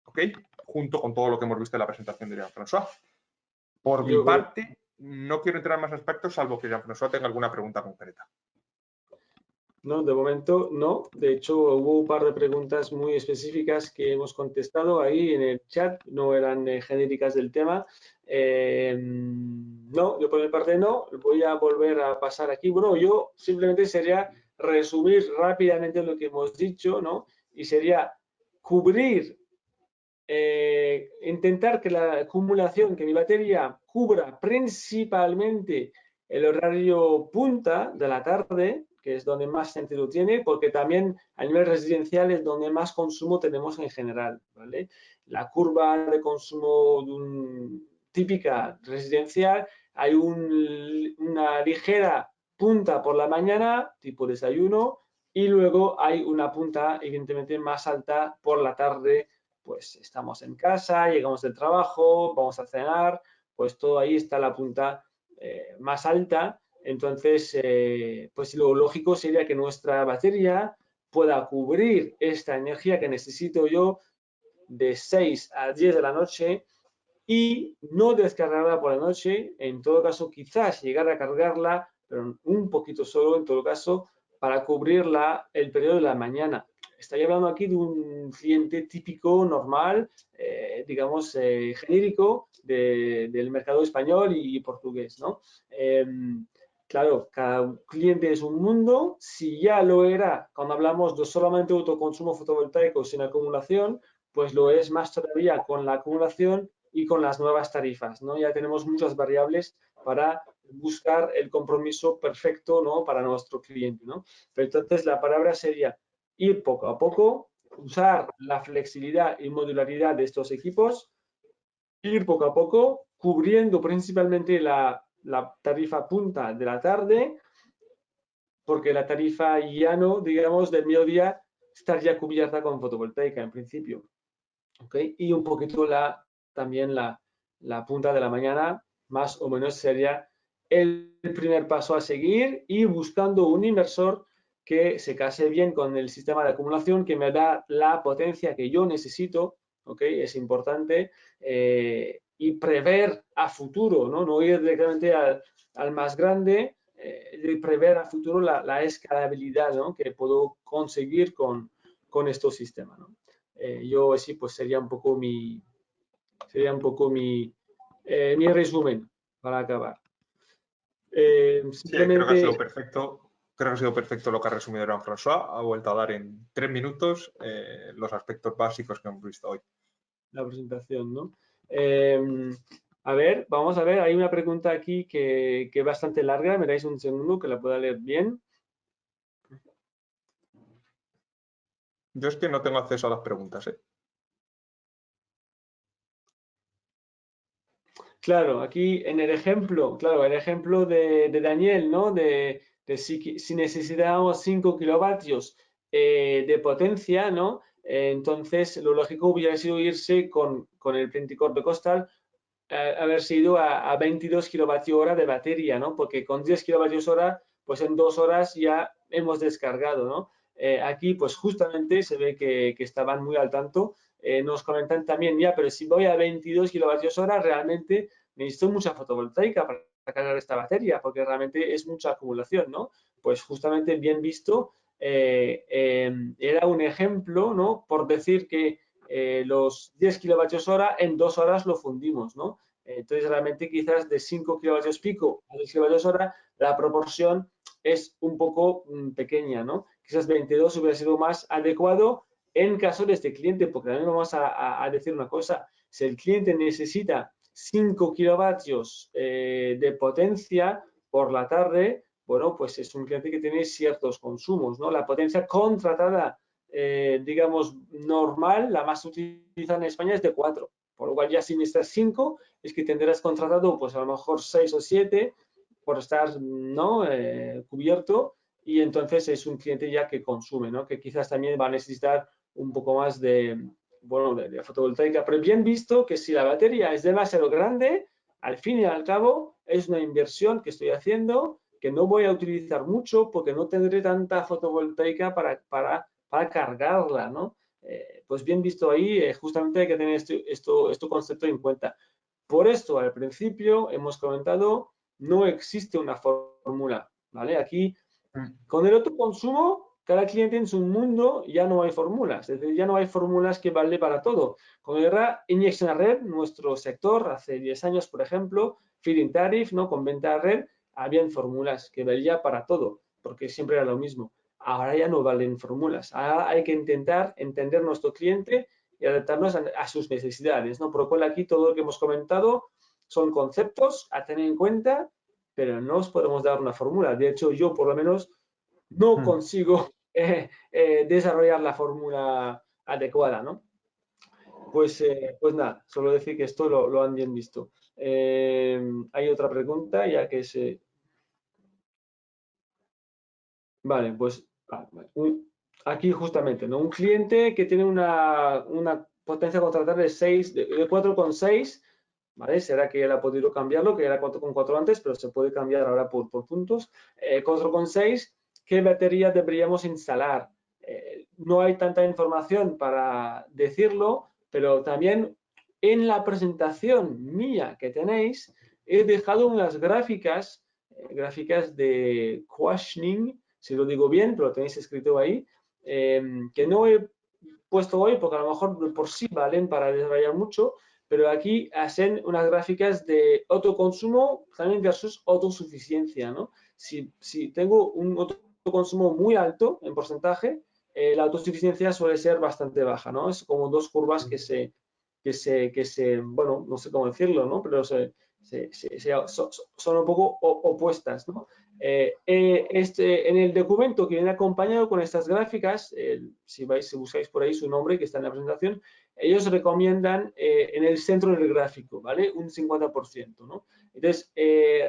¿Ok? Junto con todo lo que hemos visto en la presentación de Jean-François. Por mi parte, no quiero entrar en más aspectos, salvo que Jean-François tenga alguna pregunta concreta. No, de momento no. De hecho, hubo un par de preguntas muy específicas que hemos contestado ahí en el chat, no eran genéricas del tema. No, yo por mi parte no. Voy a volver a pasar aquí. Bueno, yo simplemente sería resumir rápidamente lo que hemos dicho, ¿no? Y sería cubrir, intentar que la acumulación, que mi batería cubra principalmente el horario punta de la tarde, que es donde más sentido tiene, porque también a nivel residencial es donde más consumo tenemos en general, ¿vale? La curva de consumo típica residencial, hay una ligera punta por la mañana, tipo desayuno, y luego hay una punta evidentemente más alta por la tarde, pues estamos en casa, llegamos del trabajo, vamos a cenar, pues todo ahí está la punta más alta. Entonces, pues lo lógico sería que nuestra batería pueda cubrir esta energía que necesito yo de 6 a 10 de la noche y no descargarla por la noche. En todo caso, quizás llegar a cargarla, pero un poquito solo en todo caso, para cubrirla el periodo de la mañana. Estoy hablando aquí de un cliente típico, normal, digamos, genérico del mercado español y portugués, ¿no? Claro, cada cliente es un mundo. Si ya lo era cuando hablamos de solamente autoconsumo fotovoltaico sin acumulación, pues lo es más todavía con la acumulación y con las nuevas tarifas, ¿no? Ya tenemos muchas variables para buscar el compromiso perfecto, ¿no? Para nuestro cliente, ¿no? Pero entonces la palabra sería ir poco a poco, usar la flexibilidad y modularidad de estos equipos, ir poco a poco, cubriendo principalmente la tarifa punta de la tarde, porque la tarifa llano, digamos, del mediodía estaría cubierta con fotovoltaica en principio. ¿Okay? Y un poquito también la punta de la mañana, más o menos sería el primer paso a seguir y buscando un inversor que se case bien con el sistema de acumulación, que me da la potencia que yo necesito, ¿ok? Es importante, y prever a futuro, ¿no? No ir directamente al más grande, y prever a futuro la escalabilidad, ¿no? Que puedo conseguir con estos sistemas, ¿no? Yo sí, pues sería un poco mi resumen para acabar. Sí, creo que ha sido Simplemente perfecto. Creo que ha sido perfecto lo que ha resumido Jean-François. Ha vuelto a dar en 3 minutos los aspectos básicos que hemos visto hoy. la presentación, ¿no? Eh, a ver, vamos a ver, hay una pregunta aquí que es bastante larga, me dais un segundo que la pueda leer bien. Yo es que no tengo acceso a las preguntas, ¿eh? Claro, aquí en el ejemplo, claro, el ejemplo de Daniel, ¿no? De si necesitábamos 5 kilovatios de potencia, ¿no? Entonces, lo lógico hubiera sido irse con el Penticorp Costal, haberse ido a 22 kilovatios hora de batería, ¿no? Porque con 10 kilovatios hora, pues en 2 horas ya hemos descargado, ¿no? Aquí, pues justamente se ve que estaban muy al tanto. Nos comentan también, ya, pero si voy a 22 kilovatios hora, realmente necesito mucha fotovoltaica para cargar esta batería, porque realmente es mucha acumulación, ¿no? Pues justamente bien visto, era un ejemplo, ¿no? Por decir que los 10 kilovatios hora en 2 horas lo fundimos, ¿no? Entonces, realmente quizás de 5 kilovatios pico a 10 kilovatios hora, la proporción es un poco pequeña, ¿no? Quizás 22 hubiera sido más adecuado en caso de este cliente, porque también vamos a decir una cosa, si el cliente necesita 5 kilovatios de potencia por la tarde, bueno, pues es un cliente que tiene ciertos consumos, ¿no? La potencia contratada, digamos, normal, la más utilizada en España es de 4, por lo cual ya si necesitas 5, es que tendrás contratado, pues a lo mejor 6 o 7 por estar, ¿no? Cubierto, y entonces es un cliente ya que consume, ¿no? Que quizás también va a necesitar un poco más bueno, de fotovoltaica, pero bien visto que si la batería es demasiado grande, al fin y al cabo es una inversión que estoy haciendo que no voy a utilizar mucho porque no tendré tanta fotovoltaica para cargarla, ¿no? Pues bien visto ahí, justamente hay que tener este concepto en cuenta. Por esto, al principio hemos comentado, no existe una fórmula, ¿vale? Aquí, con el autoconsumo, cada cliente en su mundo ya no hay fórmulas, es decir, ya no hay fórmulas que vale para todo. Con era inyección a red, nuestro sector, hace 10 años, por ejemplo, feed-in tariff, ¿no? Con venta a red, habían fórmulas que valía para todo, porque siempre era lo mismo. Ahora ya no valen fórmulas. Ahora hay que intentar entender nuestro cliente y adaptarnos a sus necesidades, ¿no? Por lo cual aquí todo lo que hemos comentado son conceptos a tener en cuenta, pero no os podemos dar una fórmula. De hecho, yo por lo menos no consigo desarrollar la fórmula adecuada, ¿no? Pues nada, solo decir que esto lo han bien visto. Hay otra pregunta, ya que se... Vale, pues Aquí justamente, ¿no? Un cliente que tiene una potencia a contratar de 4,6, ¿vale? Será que él ha podido cambiarlo, que era 4,4 antes, pero se puede cambiar ahora por puntos. 4,6, ¿qué batería deberíamos instalar? No hay tanta información para decirlo, pero también en la presentación mía que tenéis, he dejado unas gráficas de questioning, si lo digo bien, pero lo tenéis escrito ahí, que no he puesto hoy porque a lo mejor por sí valen para desarrollar mucho, pero aquí hacen unas gráficas de autoconsumo también versus autosuficiencia, ¿no? Si tengo un autoconsumo muy alto en porcentaje, la autosuficiencia suele ser bastante baja, ¿no? Es como dos curvas bueno, no sé cómo decirlo, ¿no? Pero son un poco opuestas, ¿no? En el documento que viene acompañado con estas gráficas, si buscáis por ahí su nombre que está en la presentación, ellos recomiendan en el centro del gráfico, ¿vale? Un 50%, ¿no? Entonces,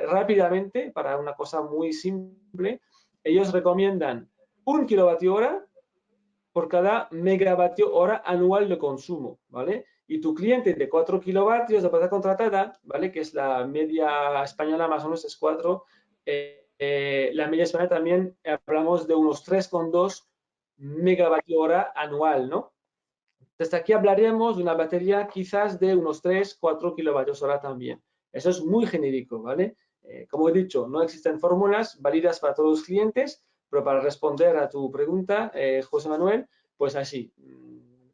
rápidamente, para una cosa muy simple, ellos recomiendan 1 kilovatio hora por cada megavatio hora anual de consumo, ¿vale? Y tu cliente de 4 kilovatios de potencia contratada, ¿vale? Que es la media española, más o menos es 4. La media española también hablamos de unos 3,2 megavatio hora anual, ¿no? Desde aquí hablaríamos de una batería quizás de unos 3, 4 kilovatios hora también. Eso es muy genérico, ¿vale? Como he dicho, no existen fórmulas válidas para todos los clientes, pero para responder a tu pregunta, José Manuel, pues así,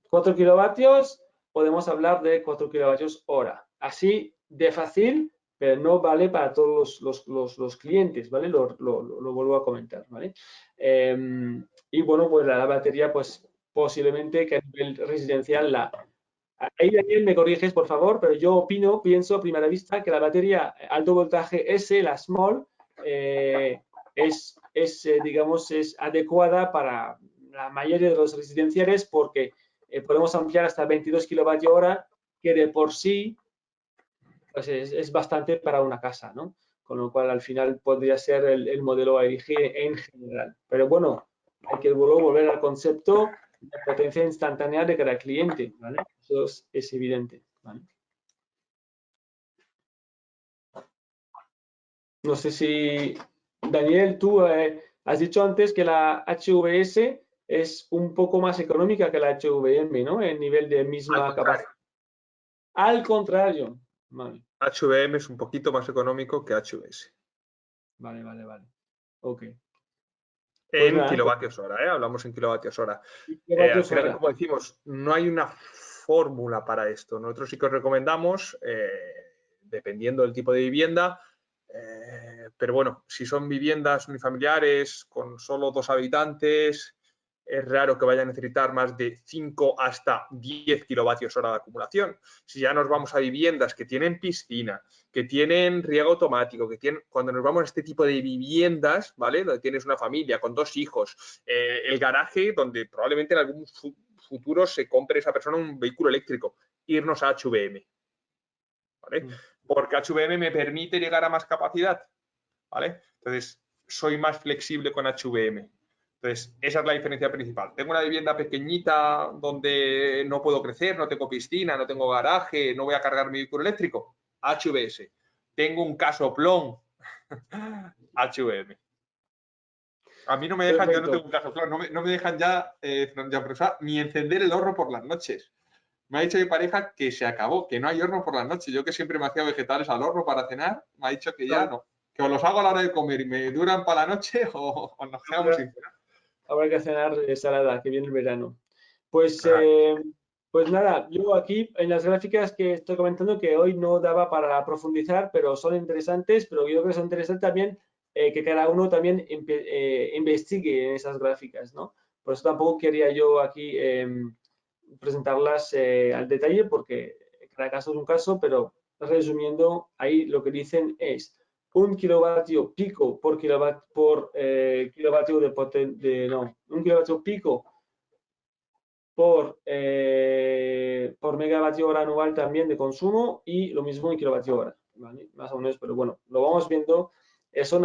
4 kilovatios, podemos hablar de 4 kilovatios hora. Así de fácil, pero no vale para todos los clientes, ¿vale? Lo vuelvo a comentar, ¿vale? Y bueno, pues la batería, pues posiblemente que a nivel residencial Ahí, Daniel, me corriges, por favor, pero yo pienso a primera vista que la batería alto voltaje S, la small, digamos, es adecuada para la mayoría de los residenciales porque podemos ampliar hasta 22 kilovatios hora, que de por sí pues es bastante para una casa, ¿no? Con lo cual, al final, podría ser el modelo a elegir en general. Pero bueno, hay que luego volver al concepto de potencia instantánea de cada cliente, ¿vale? Eso es evidente, ¿vale? No sé si, Daniel, tú has dicho antes que la HVS es un poco más económica que la HVM, ¿no? En nivel de Al misma contrario, capacidad. Al contrario. Vale, HVM es un poquito más económico que HVS. vale. Ok. Pues En nada, kilovatios hora, ¿eh? Hablamos en kilovatios hora. Al kilovatios final, hora. como decimos, no hay una fórmula para esto. Nosotros sí que os recomendamos, dependiendo del tipo de vivienda, pero bueno, si son viviendas unifamiliares con solo 2 habitantes, es raro que vayan a necesitar más de 5 hasta 10 kilovatios hora de acumulación. Si ya nos vamos a viviendas que tienen piscina, que tienen riego automático, que tienen, cuando nos vamos a este tipo de viviendas, ¿vale? Donde tienes una familia con 2 hijos, el garaje donde probablemente en algún futuro se compre esa persona un vehículo eléctrico, irnos a HVM, ¿vale? Porque HVM me permite llegar a más capacidad, ¿vale? Entonces, soy más flexible con HVM. Entonces, esa es la diferencia principal. Tengo una vivienda pequeñita donde no puedo crecer, no tengo piscina, no tengo garaje, no voy a cargar mi vehículo eléctrico. HVS. Tengo un casoplón. HVM. A mí no me dejan, yo no Perfecto. tengo un casoplón, no me dejan ya, ni encender el horno por las noches. Me ha dicho mi pareja que se acabó, que no hay horno por las noches. Yo que siempre me hacía vegetales al horno para cenar, me ha dicho que ya no. Que os los hago a la hora de comer y me duran para la noche o nos quedamos sin cenar. Habrá que cenar salada, que viene el verano. Pues, Claro. pues nada, yo aquí en las gráficas que estoy comentando, que hoy no daba para profundizar, pero son interesantes, pero yo creo que son interesantes también que cada uno también investigue en esas gráficas, ¿no? Por eso tampoco quería yo aquí presentarlas al detalle, porque cada caso es un caso, pero resumiendo, ahí lo que dicen es 1 kilovatio pico por kilovatio no, 1 kilovatio pico por megavatio hora anual también de consumo y lo mismo en kilovatio hora, ¿vale? Más o menos, pero bueno, lo vamos viendo. Eso,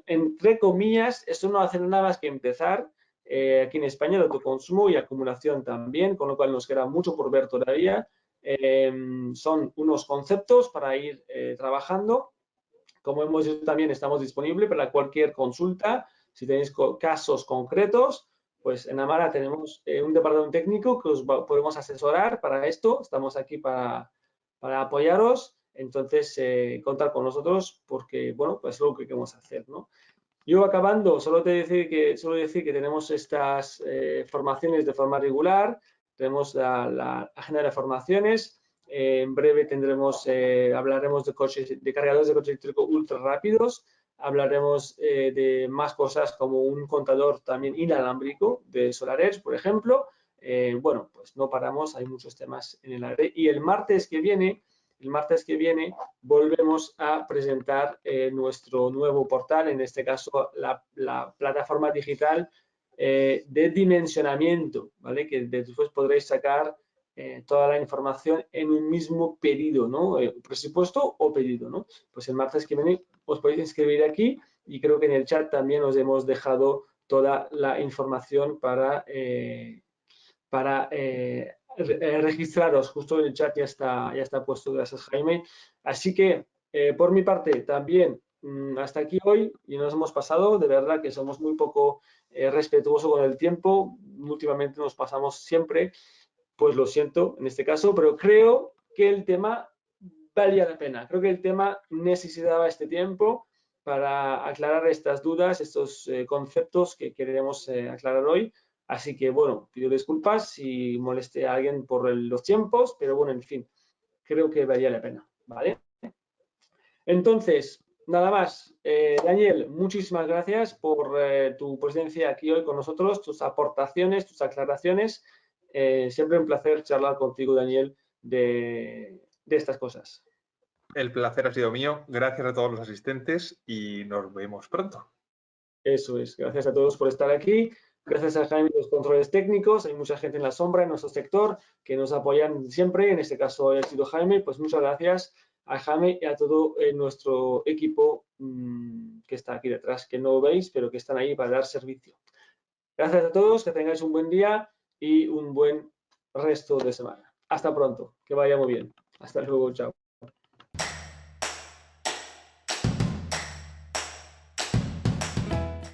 entre comillas, eso no hace nada más que empezar. aquí en España de autoconsumo y acumulación también, con lo cual nos queda mucho por ver todavía. Son unos conceptos para ir trabajando. Como hemos dicho también, estamos disponibles para cualquier consulta. Si tenéis casos concretos, pues en Amara tenemos un departamento técnico que os podemos asesorar para esto. Estamos aquí para apoyaros. Entonces, contar con nosotros porque, bueno, pues es lo que queremos hacer, ¿no? Yo acabando, solo decir que tenemos estas formaciones de forma regular. Tenemos la agenda de formaciones. En breve hablaremos de cargadores de coche eléctrico ultra rápidos. Hablaremos de más cosas como un contador también inalámbrico de SolarEdge, por ejemplo. Bueno, pues no paramos, hay muchos temas en el área. Y el martes que viene volvemos a presentar nuestro nuevo portal, en este caso la plataforma digital de dimensionamiento, ¿vale? Que después podréis sacar toda la información en un mismo pedido, ¿no? Presupuesto o pedido, ¿no? Pues el martes que viene os podéis inscribir aquí y creo que en el chat también os hemos dejado toda la información para registraros. Justo en el chat ya está puesto, gracias Jaime. Así que por mi parte también hasta aquí hoy y nos hemos pasado, de verdad que somos muy poco respetuosos con el tiempo, últimamente nos pasamos siempre, pues lo siento en este caso, pero creo que el tema valía la pena, creo que el tema necesitaba este tiempo para aclarar estas dudas, estos conceptos que queremos aclarar hoy. Así que, bueno, pido disculpas si molesté a alguien por los tiempos, pero bueno, en fin, creo que valía la pena, ¿vale? Entonces, nada más. Daniel, muchísimas gracias por tu presencia aquí hoy con nosotros, tus aportaciones, tus aclaraciones. Siempre un placer charlar contigo, Daniel, de estas cosas. El placer ha sido mío. Gracias a todos los asistentes y nos vemos pronto. Eso es. Gracias a todos por estar aquí. Gracias a Jaime y los controles técnicos. Hay mucha gente en la sombra en nuestro sector que nos apoyan siempre. En este caso ha sido Jaime. Pues muchas gracias a Jaime y a todo nuestro equipo que está aquí detrás, que no veis, pero que están ahí para dar servicio. Gracias a todos. Que tengáis un buen día y un buen resto de semana. Hasta pronto. Que vaya muy bien. Hasta luego. Chao.